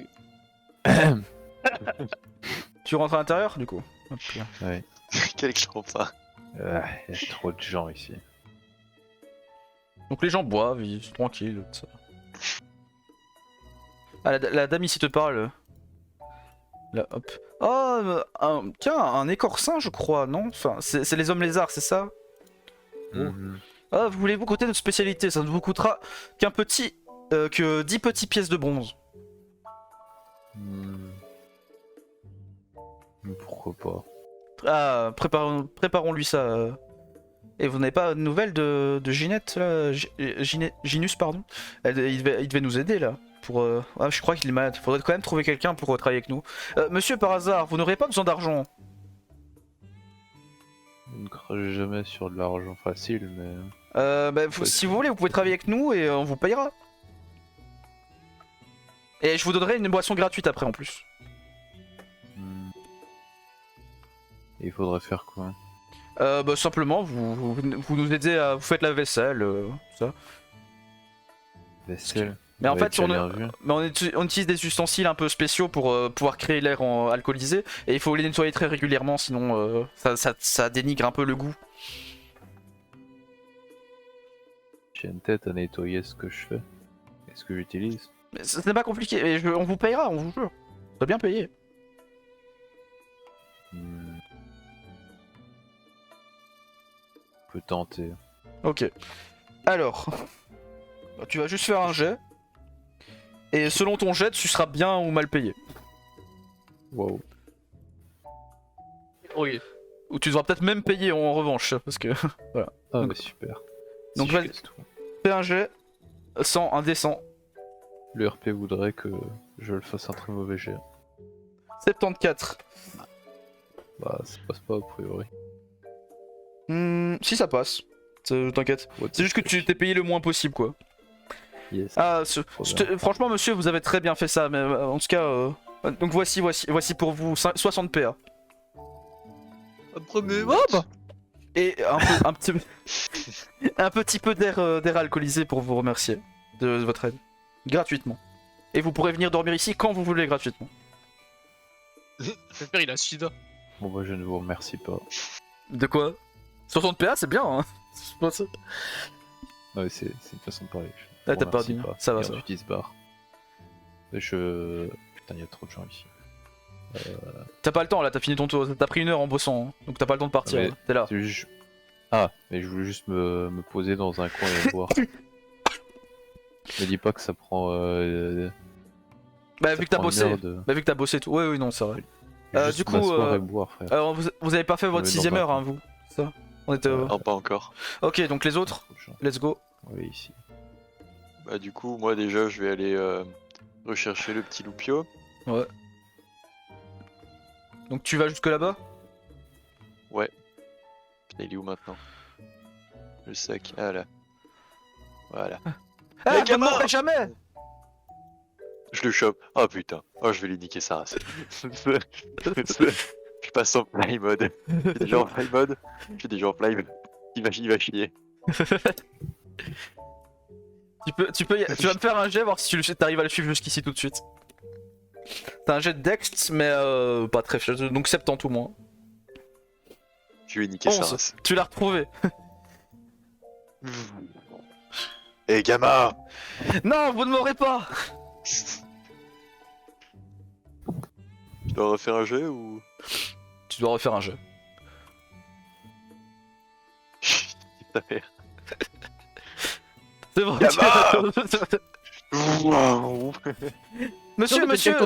Tu rentres à l'intérieur du coup. Hop là. Ouais. Quel champagne. Il y a trop de gens ici. Donc les gens boivent, ils sont tranquilles. Tout ça. Ah, la dame ici te parle. Là, hop. Oh, tiens, un écorcin, je crois, non? Enfin, c'est les hommes lézards, c'est ça? Mhm. Ah, voulez-vous goûter notre que ça ne vous coûtera que 10 petites pièces de bronze. Hmm. Pourquoi pas? Ah, préparons-lui ça. Et vous n'avez pas de nouvelles de Ginette, là? Ginus, pardon. Il devait nous aider, là. Ah, je crois qu'il est malade. Faudrait quand même trouver quelqu'un pour travailler avec nous. Monsieur, par hasard, vous n'aurez pas besoin d'argent? Je ne crache jamais sur de l'argent facile, mais... Si vous voulez, vous pouvez travailler avec nous et on vous payera. Et je vous donnerai une boisson gratuite après, en plus. Hmm. Et il faudrait faire quoi? Simplement, vous nous aidez à... Vous faites la vaisselle, tout ça. Vaisselle? Mais en Ouais, fait, tu as bien vu. on utilise des ustensiles un peu spéciaux pour pouvoir créer l'air alcoolisé. Et il faut les nettoyer très régulièrement, sinon ça dénigre un peu le goût. J'ai une tête à nettoyer ce que je fais. Et ce que j'utilise. Mais ce n'est pas compliqué, et on vous payera, on vous jure. Vous serez bien payé. Hmm. On peut tenter. Ok. Alors, tu vas juste faire un jet. Et selon ton jet, tu seras bien ou mal payé. Wow. Oui. Ou tu devras peut-être même payer en revanche, parce que... Ah, Donc- mais super. donc Si je vas-y. casse tout. Fais un jet, sans un descend. Le RP voudrait que je le fasse un très mauvais jet. 74. Bah, ça passe pas a priori. Si ça passe. T'inquiète. What C'est juste que the tu fuck. t'es payé le moins possible quoi. Yes. Ah, Trop bien. franchement monsieur, vous avez très bien fait ça, mais en tout cas... donc voici pour vous 60 PA. Un premier. Oh bah. Et un petit, un petit peu d'air alcoolisé pour vous remercier de votre aide. Gratuitement. Et vous pourrez venir dormir ici quand vous voulez gratuitement. J'espère il a sida. Bon, bah, je ne vous remercie pas. De quoi 60 PA c'est bien hein. C'est pas ça. Non, mais c'est une façon de parler. Ah, Je t'as vous pas remercie dit. Ça va, Et ça va. ensuite, il se barre. Putain, il y a trop de gens ici. T'as pas le temps là, t'as fini ton tour, t'as pris 1 heure en bossant, hein. Donc t'as pas le temps de partir, Ah, mais là. T'es là. C'est juste- Ah, mais je voulais juste me poser dans un coin et boire. Me dis pas que ça prend. Bah ça vu que t'as prend une bossé, heure de- bah vu que t'as bossé tout, oui non c'est vrai. juste du coup, m'asseoir et boire, frère. Alors vous avez pas fait votre mais non, 6ème pas heure hein encore. vous, ça on était... Non, pas encore. Ok donc les autres, Trop de gens. let's go. Oui, ici. Bah du coup, moi déjà, je vais aller rechercher le petit Loupio. Ouais. Donc tu vas jusque là-bas. Putain, il est où maintenant? Le sac, ah là. Voilà. Ah, Les vous ne gamins mourrez jamais. Je le chope. Oh putain. Oh, je vais lui niquer sa race. Je passe en fly mode. Je suis déjà en fly mode. Je suis déjà en fly mode. Il va chier. Tu vas me faire un jet, voir si t'arrives à le suivre jusqu'ici tout de suite. T'as un jet de Dex, mais pas très faible, donc 70 au moins. Je vais lui niquer sa 11. race. Tu l'as retrouvé. Eh gamin. Non, vous ne m'aurez pas. Je dois refaire un jeu ou... Tu dois refaire un jet. Ta mère. C'est bon. Gamin. Monsieur, Non, mais monsieur,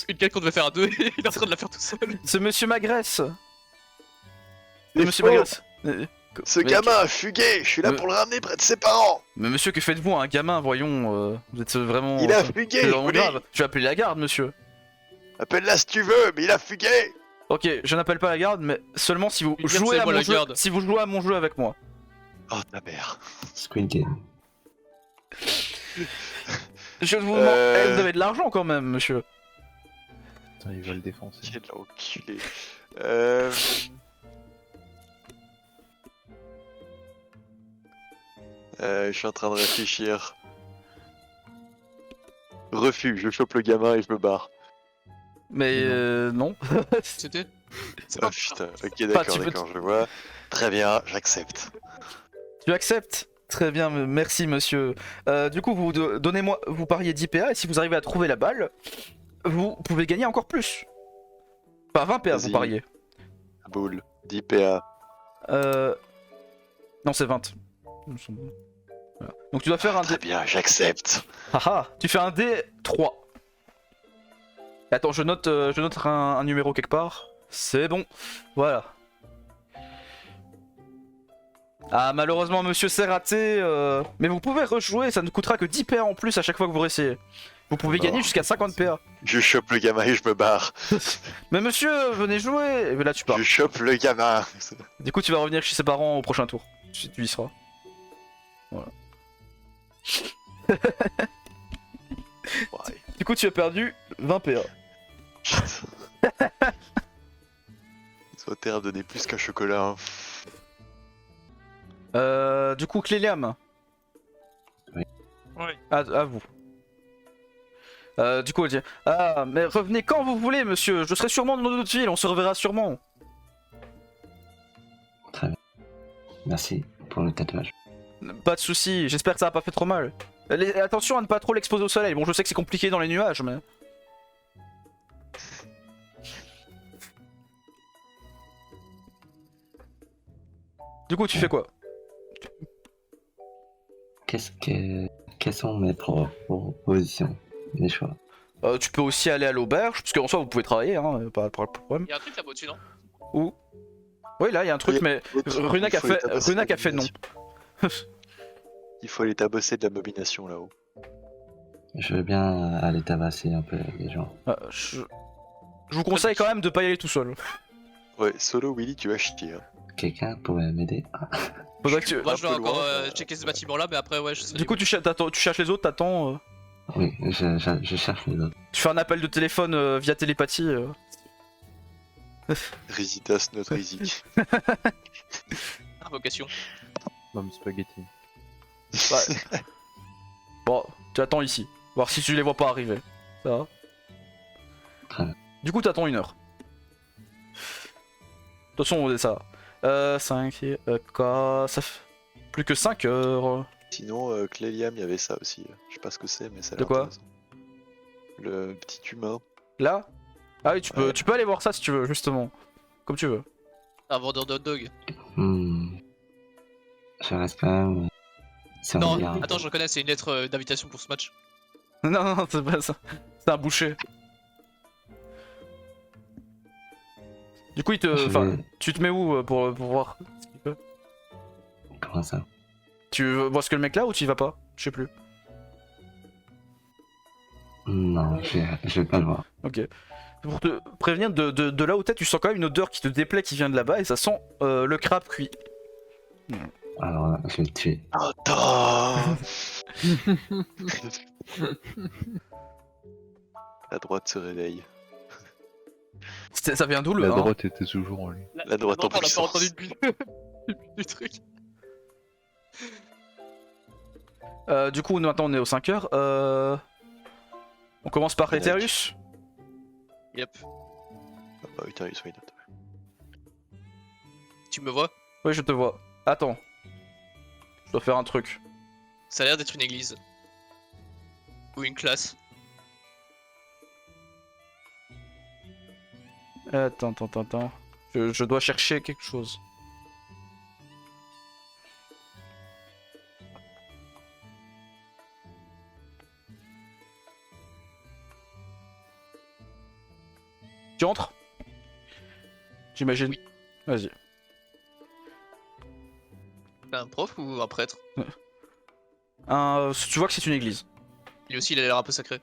Une quête qu'on devait faire à deux, il est en train de la faire tout seul. c'est monsieur Magresse. Mais Monsieur oh, Magresse. Ce Mais- gamin a fugué. Je suis là Mais- pour le ramener près de ses parents. Mais monsieur, que faites-vous à un gamin, voyons, vous êtes vraiment... Il a c'est fugué. vraiment oui. grave. Tu vas appeler la garde, monsieur. Appelle-la si tu veux, mais il a fugué. Ok, je n'appelle pas la garde, mais seulement si vous Une garde, jouez c'est à moi, mon la jeu. garde. Si vous jouez à mon jeu avec moi. Oh ta mère. Squid Game. Je vous demande. Euh. Vous avez de l'argent quand même, monsieur. Putain, il va le défoncer. Quel enculé. Je suis en train de réfléchir. Refus, je chope le gamin et je me barre. Mais non. C'était. C'est Ah pas putain, ok tu d'accord, peux d'accord, je vois. Très bien, j'accepte. Tu acceptes? Très bien, merci monsieur. Du coup, donnez-moi, vous pariez 10 PA et si vous arrivez à trouver la balle, vous pouvez gagner encore plus. Enfin 20 PA, vous Vas-y. pariez. Boule, 10 PA. Non, c'est 20. Voilà. Donc tu dois faire un Très dé. bien, j'accepte. Haha, tu fais un dé 3. Attends, je note un numéro quelque part. C'est bon. Voilà. Ah, malheureusement, monsieur, c'est raté. Mais vous pouvez rejouer, ça ne coûtera que 10 PA en plus à chaque fois que vous réessayez. Vous pouvez Oh, gagner jusqu'à 50 PA. Je chope le gamin et je me barre. Mais monsieur, venez jouer. Et là, tu pars. Je chope le gamin. Du coup, tu vas revenir chez ses parents au prochain tour. Tu y seras. Voilà. Ouais, Du coup, tu as perdu 20 PA. putain. Soit terre à donner plus qu'un chocolat. Hein. Du coup, Cléliam. Oui. Ouais. À vous. Du coup, elle dit ah, mais revenez quand vous voulez, monsieur. Je serai sûrement dans notre ville, on se reverra sûrement. Très bien. Merci pour le tatouage. Pas de soucis, j'espère que ça a pas fait trop mal. Attention à ne pas trop l'exposer au soleil. Bon, je sais que c'est compliqué dans les nuages, mais. Du coup, tu fais quoi? Quelles sont mes propositions? des choix. Tu peux aussi aller à l'auberge, parce qu'en soi vous pouvez travailler, hein, pas de problème. Il y a un truc là-bas au-dessus, non? Où? Oui, là il y a un truc, Oui, mais Runak a fait non. Il faut aller tabasser de l'abomination là-haut. Je veux bien aller tabasser un peu les gens. Je vous conseille quand même de pas y aller tout seul. Ouais, solo Willy, tu vas chier. Hein. Quelqu'un pourrait m'aider? Faudrait que tu... Moi, je dois peu encore loin, checker ce bâtiment-là, mais après, ouais, je sais. Du coup tu cherches les autres, t'attends. Oui, je cherche les autres. Tu fais un appel de téléphone via télépathie. Risitas not risi. Invocation. Mom spaghetti. Ouais. Bon, tu attends ici. Voir si tu les vois pas arriver. Ça va. Très bien. Du coup, t'attends 1 heure. De toute façon, ça va. 5, ça fait plus que 5 heures. Sinon, Cléliam, il y avait ça aussi. Je sais pas ce que c'est, mais ça a De l'air quoi? intéressant. Le petit humain. Là? Ah oui, Ouais. tu peux aller voir ça si tu veux, justement. Comme tu veux. Un vendeur de hot dog. Je reste quand même sur Non, le garde. attends, je reconnais, c'est une lettre d'invitation pour ce match. Non, c'est pas ça. C'est un boucher. Du coup, Je vais- tu te mets où pour voir ce qu'il peut? Comment ça? Tu veux voir ce que le mec là ou tu y vas pas? Je sais plus. Non, je vais pas le voir. Ok. Pour te prévenir, de là où t'es, tu sens quand même une odeur qui te déplaît qui vient de là-bas et ça sent le crabe cuit. Alors là, je vais le tuer. Attends. La droite se réveille. Ça vient d'où le La hein droite était toujours en lui. La droite en on l'a pas puissance. entendu depuis du truc. Du coup, maintenant on est aux 5 heures. On commence par Runak. Eterius. Yep. Ah bah oui, why not. Tu me vois? Oui, je te vois. Attends. Je dois faire un truc. Ça a l'air d'être une église. Ou une classe. Attends. Je dois chercher quelque chose. Tu entres? J'imagine. Oui. Vas-y. C'est un prof ou un prêtre? Tu vois que c'est une église. Lui aussi, il a l'air un peu sacré.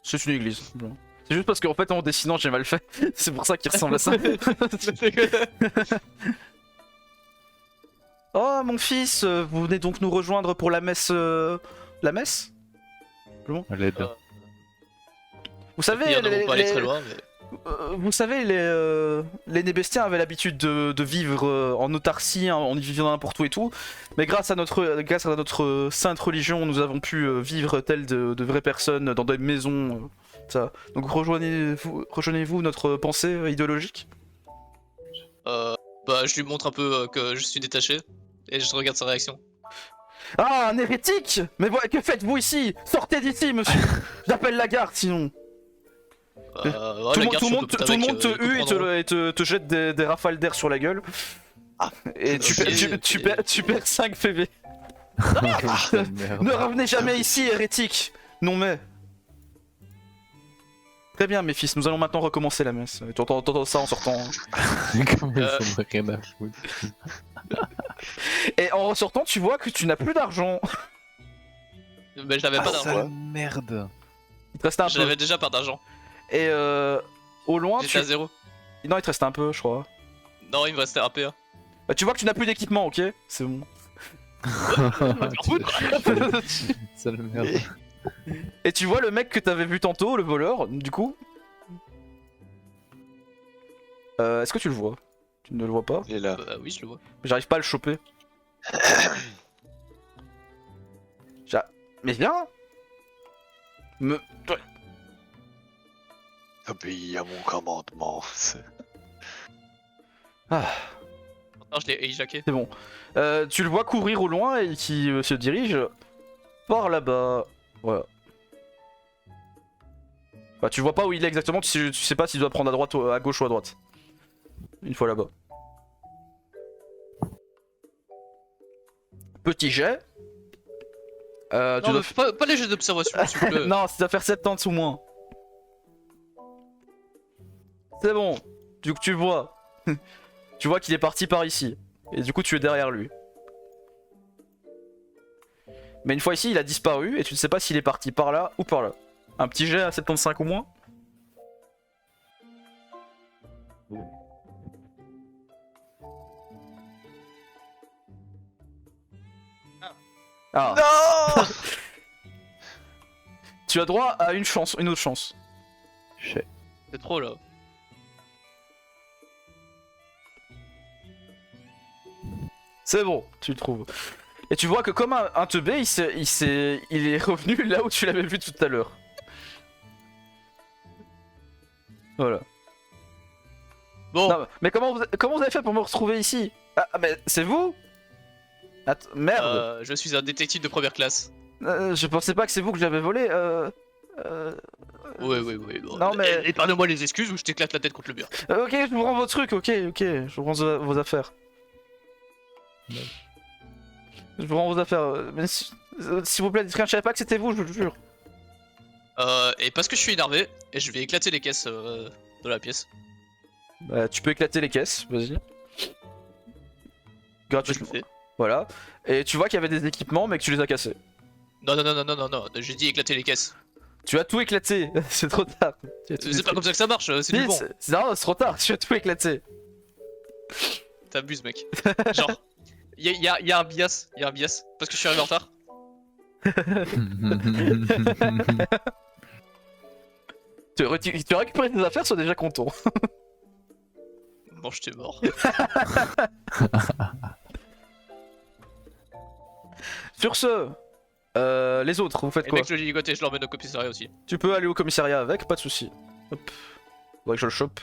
C'est une église. Bon. C'est juste parce qu'en fait en dessinant j'ai mal fait. C'est pour ça qu'il ressemble à ça. Oh mon fils, vous venez donc nous rejoindre pour la messe. La messe? À l'aide. Vous savez, Ils ne vont pas aller très loin, mais... vous savez, les Nébestiens avaient l'habitude de vivre en autarcie, hein, en y vivant n'importe où et tout. Mais grâce à notre sainte religion, nous avons pu vivre telles de vraies personnes dans des maisons. Ça. Donc rejoignez-vous notre pensée idéologique? Bah, je lui montre un peu que je suis détaché. Et je regarde sa réaction. Ah, un hérétique! Mais que faites-vous ici? Sortez d'ici, monsieur! J'appelle la garde sinon! Ouais, Tout la le garde, je monde peux te, avec, te ils hue comprendront. et te jette des rafales d'air sur la gueule. Et tu perds 5 PV. Merde. Ne revenez jamais ici, hérétique! Non mais... Très bien mes fils, nous allons maintenant recommencer la messe. Tu entends ça en sortant. Comme ils en ont rien à foutre. Et en ressortant, tu vois que tu n'as plus d'argent. Mais je n'avais pas d'argent. Sale merde. Il te restait un Je peu. n'avais déjà pas d'argent. Et au loin, J'étais à 0. Non, il te restait un peu, je crois. Non, il me restait un PA. Bah, tu vois que tu n'as plus d'équipement, ok? C'est bon. Sale merde. Et tu vois le mec que t'avais vu tantôt, le voleur, du coup. Est-ce que tu le vois? Tu ne le vois pas? Il est là. Oui, je le vois. J'arrive pas à le choper. Mais viens! Obéis à mon commandement. Ah, Non, je l'ai hijacké. c'est bon. Tu le vois courir au loin et qui se dirige par là-bas. Voilà. Bah, tu vois pas où il est exactement, tu sais pas s'il doit prendre à droite, à gauche ou à droite. Une fois là-bas. Petit jet. Tu Non, dois mais pas les jeux d'observation, s'il vous plaît. non, tu dois faire 70 ou moins. C'est bon. Du coup, tu vois. Tu vois qu'il est parti par ici. Et du coup, tu es derrière lui. Mais une fois ici, il a disparu et tu ne sais pas s'il est parti par là ou par là. Un petit jet à 75 ou moins. Ah. Non. Tu as droit à une chance, une autre chance. Chais. C'est trop là. C'est bon, tu le trouves. Et tu vois que comme un teubé, il est revenu là où tu l'avais vu tout à l'heure. Voilà. Bon, Non, mais comment vous avez fait pour me retrouver ici? Ah, mais c'est vous? Merde. je suis un détective de première classe. Je pensais pas que c'est vous que j'avais volé. Ouais. Bon. Non, mais- Épargne-moi les excuses ou je t'éclate la tête contre le mur. Ok, je vous rends vos trucs, ok, je vous rends vos affaires. Je vous rends vos affaires. Mais s'il vous plaît, dites rien, je savais pas que c'était vous, je vous jure. Et parce que je suis énervé, et je vais éclater les caisses de la pièce. Bah, tu peux éclater les caisses, vas-y. Bah, je Gratuitement. le fais. Voilà. Et tu vois qu'il y avait des équipements, mais que tu les as cassés. Non, j'ai dit éclater les caisses. Tu as tout éclaté, c'est trop tard. Tu as tout C'est pas comme ça que ça marche, c'est Si, du bon. non, c'est trop tard, tu as tout éclaté. T'abuses, mec. Genre, y a un bias, parce que je suis arrivé en retard. Tu as récupéré tes affaires, sois déjà content. Bon, j'étais mort. Sur ce, les autres, vous faites Et quoi? mec, je le ligote et je l'emmène au commissariat aussi. Tu peux aller au commissariat avec, pas de soucis. Hop. Faudrait que je le chope.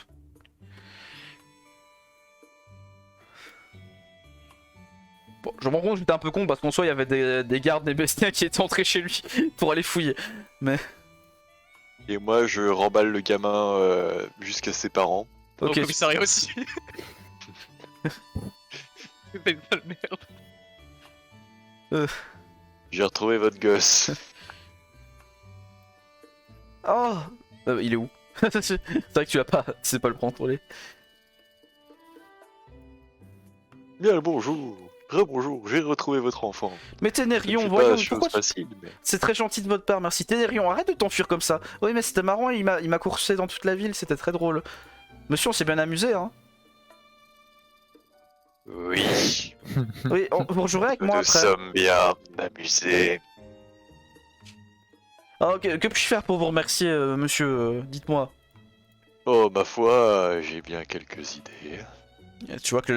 Bon, je me rends compte que j'étais un peu con parce qu'en soi il y avait des gardes, des bestiens qui étaient entrés chez lui pour aller fouiller. Et moi, je remballe le gamin jusqu'à ses parents. Au Ok, commissariat aussi. Fais une sale merde. J'ai retrouvé votre gosse. Oh il est où? C'est vrai que tu sais pas le contrôler. Bien, bonjour. Rebonjour, j'ai retrouvé votre enfant. Mais C'est Ténérion, pas voyons, chose pourquoi facile, mais... c'est très gentil de votre part, merci. Ténérion, arrête de t'enfuir comme ça. Oui, mais c'était marrant, il m'a coursé dans toute la ville, c'était très drôle. Monsieur, on s'est bien amusé, hein. Oui, Oui, vous jouerez avec nous moi nous après. sommes bien amusés. Ah, que puis-je faire pour vous remercier, monsieur? Dites-moi. Oh, ma foi, j'ai bien quelques idées. Et tu vois que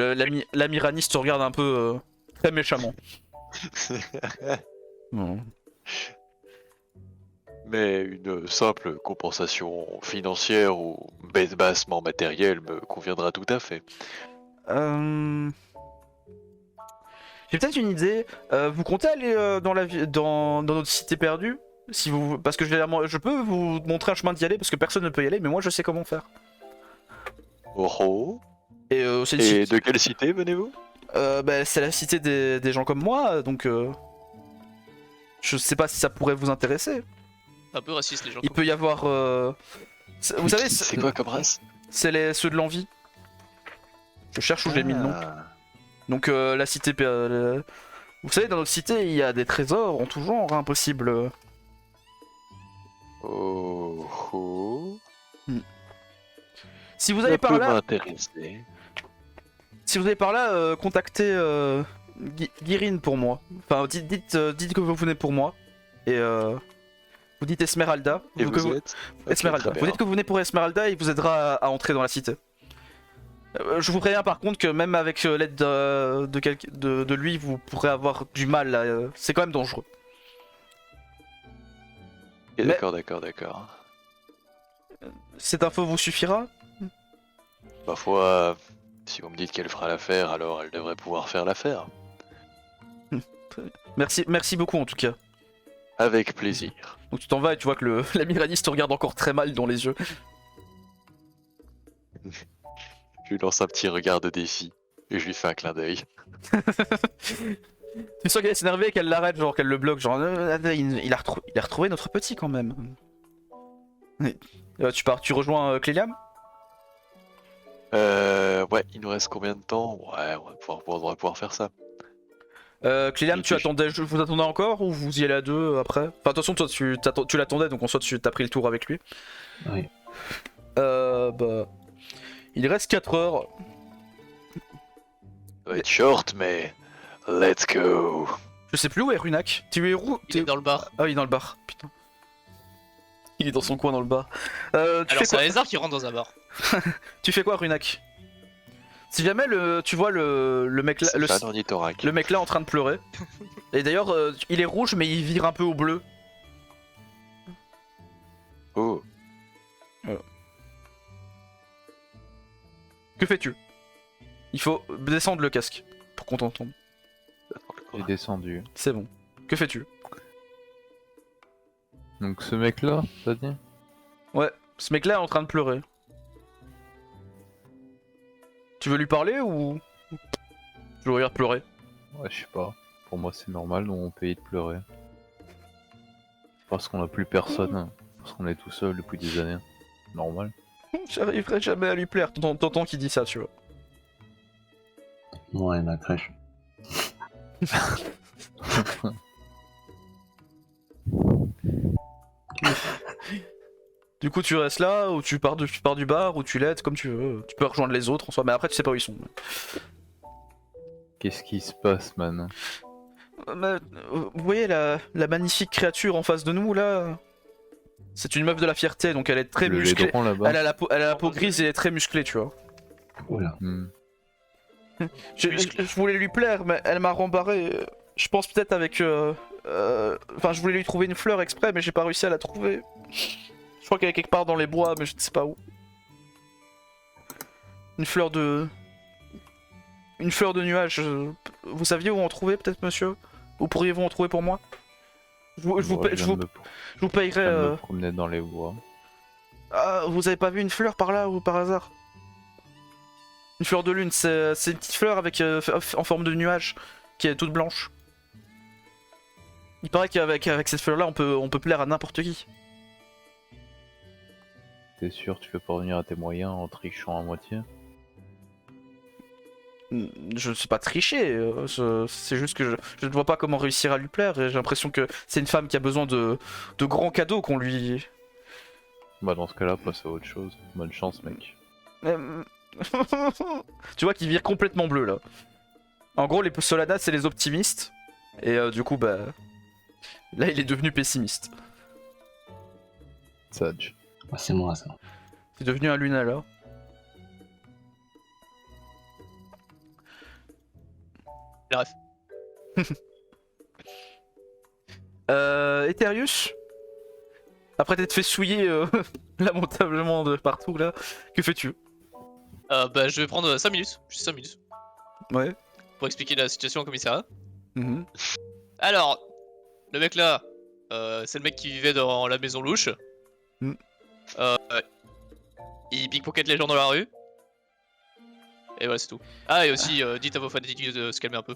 l'ami Ranis te regarde un peu très méchamment. Bon. Mais une simple compensation financière ou bassement matériel me conviendra tout à fait. J'ai peut-être une idée. Vous comptez aller dans notre cité perdue? Si vous, parce que je peux vous montrer un chemin d'y aller parce que personne ne peut y aller, mais moi je sais comment faire. Oh oh. Et c'est une Et cité. de quelle cité venez-vous? Bah, c'est la cité des gens comme moi, donc je sais pas si ça pourrait vous intéresser. Un peu raciste les gens. Il peut y avoir. Vous savez, C'est quoi comme race? c'est ceux de l'envie. Je cherche où j'ai mis le nom. Ah. Donc la cité. Vous savez, dans notre cité, il y a des trésors en tout genre, impossible. Oh oh. Si vous Ça allez par peut là, m'intéresser. contactez Guirine pour moi. Enfin, dites que vous venez pour moi. Et vous dites Esmeralda. Et que vous êtes? Ok, Esmeralda. très Vous bien. dites que vous venez pour Esmeralda et il vous aidera à entrer dans la cité. Je vous préviens par contre que même avec l'aide de lui, vous pourrez avoir du mal. C'est quand même dangereux. Ok, d'accord, d'accord. Cette info vous suffira? Ma foi, si vous me dites qu'elle fera l'affaire, alors elle devrait pouvoir faire l'affaire. Merci beaucoup en tout cas. Avec plaisir. Donc tu t'en vas et tu vois que l'ami Ranis te regarde encore très mal dans les yeux. Je lui lance un petit regard de défi et je lui fais un clin d'œil. Tu sens qu'elle est énervée et qu'elle l'arrête, genre qu'elle le bloque, genre il a retrouvé notre petit quand même. Et, tu rejoins Cléliam? Ouais, il nous reste combien de temps? Ouais, on va pouvoir faire ça. Cléliam, vous attendez encore ou vous y allez à deux après? Enfin, de toute façon, toi tu l'attendais donc en soit tu t'as pris le tour avec lui. Oui. Bah. Il reste 4 heures. Ça va être short, mais let's go. Je sais plus où est Runak. Tu es où? Il est dans le bar. Ah, il est dans le bar, putain. Il est dans son coin dans le bar. Tu Alors fais c'est quoi? un lézard qui rentre dans un bar. Tu fais quoi, Runak? Si jamais tu vois le mec là, C'est un ornithorac. le mec là en train de pleurer. Et d'ailleurs, il est rouge mais il vire un peu au bleu. Oh. Que fais-tu? Il faut descendre le casque pour qu'on t'entende. J'ai descendu. C'est bon. Que fais-tu? Donc ce mec là, t'as dit? Ouais, ce mec là est en train de pleurer. Tu veux lui parler ou tu veux le regarder pleurer? Ouais, je sais pas. Pour moi c'est normal dans mon pays de pleurer. Parce qu'on a plus personne. Parce qu'on est tout seul depuis des années. Normal. J'arriverai jamais à lui plaire. T'entends qui dit ça, tu vois. Ouais, ma crèche. Du coup, tu restes là, ou tu pars du bar, ou tu l'aides, comme tu veux. Tu peux rejoindre les autres en soi, mais après, tu sais pas où ils sont. Qu'est-ce qui se passe, man? Vous voyez la magnifique créature en face de nous, là? C'est une meuf de la fierté, donc elle est très Le musclée. laidron là-bas. Elle a la peau grise et elle est très musclée, tu vois. Oula. Hmm. Je voulais lui plaire, mais elle m'a rembarré. Je pense peut-être avec... Enfin, je voulais lui trouver une fleur exprès, mais j'ai pas réussi à la trouver. Je crois qu'elle est quelque part dans les bois, mais je ne sais pas où. Une fleur de... Une fleur de nuage. Vous saviez où en trouver, peut-être, monsieur? Où pourriez-vous en trouver pour moi? Je vous Ouais, payerai... je viens de euh, me promener dans les bois. Ah, vous avez pas vu une fleur par là ou par hasard? Une fleur de lune, c'est une petite fleur avec en forme de nuage qui est toute blanche. Il paraît qu'avec cette fleur là on peut plaire à n'importe qui. T'es sûr tu veux pas revenir à tes moyens en trichant à moitié? Je ne sais pas tricher, c'est juste que je ne vois pas comment réussir à lui plaire et j'ai l'impression que c'est une femme qui a besoin de grands cadeaux qu'on lui... Bah dans ce cas-là, passe à autre chose. Bonne chance, mec. Tu vois qu'il vire complètement bleu là. En gros les Solanas c'est les optimistes et du coup bah là il est devenu pessimiste. Sage. Ah, c'est moi ça. C'est devenu un Luna là. Bref. Eterius, après t'être fait souiller lamentablement de partout là, que fais-tu? Bah je vais prendre 5 minutes, juste 5 minutes, Ouais. pour expliquer la situation au commissariat. Mhm. Alors, le mec là, c'est le mec qui vivait dans la maison louche. Mm. Il pickpocket les gens dans la rue. Et voilà, c'est tout. Ah, et aussi, dites à vos fanatiques de se calmer un peu.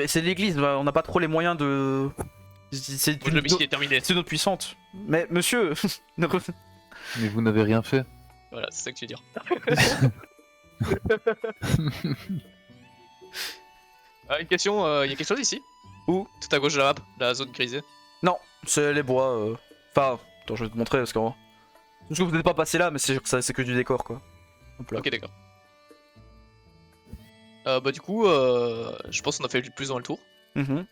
C'est l'église, bah, on n'a pas trop les moyens de... Le mission est terminé. C'est notre puissante. Mais monsieur... ne re- Mais vous n'avez rien fait. Voilà, c'est ça que tu veux dire. Une question, il y a quelque chose ici? Où? Tout à gauche de la map, la zone grisée. Non, c'est les bois. Enfin, attends, je vais te montrer parce que... Parce que vous n'êtes pas passé là, mais c'est que du décor quoi. Hop là. Ok, d'accord. Bah du coup, je pense qu'on a fait le plus dans le tour. Mhm.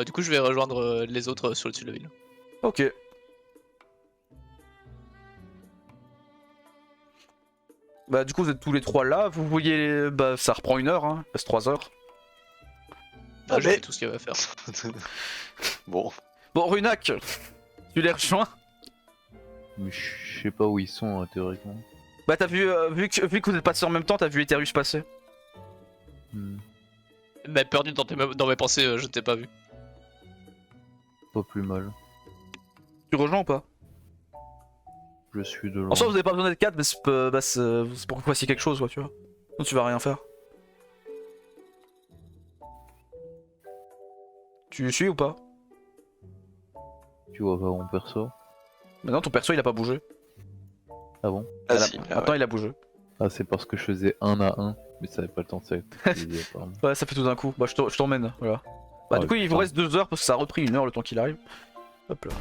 Du coup, je vais rejoindre les autres sur le dessus de la ville. Ok. Bah du coup vous êtes tous les trois là, vous voyez... Bah ça reprend 1 heure, hein, il reste 3 heures. Ah, j'ai mais- fait tout ce qu'il y avait à faire. Bon, Bon Runak, tu les rejoins? Mais je sais pas où ils sont théoriquement. Bah t'as vu, vu que vous êtes passés en même temps, t'as vu Eterius passer. Hmm. Mais perdu dans mes pensées, je ne t'ai pas vu. Pas plus mal. Tu rejoins ou pas? Je suis de loin. En soi vous avez pas besoin d'être 4, mais c'est pour que vous fassiez quelque chose quoi, tu vois. Sinon tu vas rien faire. Tu suis ou pas? Tu vois pas mon perso? Maintenant ton perso il a pas bougé. Ah bon? Ah Là, si, maintenant il a bougé. Ah, c'est parce que je faisais 1 à 1, mais ça avait pas le temps de s'actualiser apparemment. Ouais, ça fait tout d'un coup. Bah, je t'emmène, voilà. Bah, Ah, du coup, il vous putain. reste 2 heures parce que ça a repris 1 heure le temps qu'il arrive. Hop là.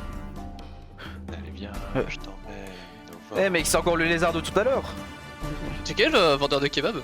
Allez, viens, Ouais. je t'emmène. Eh, mec, c'est encore le lézard de tout à l'heure. Tu es quel vendeur de kebab?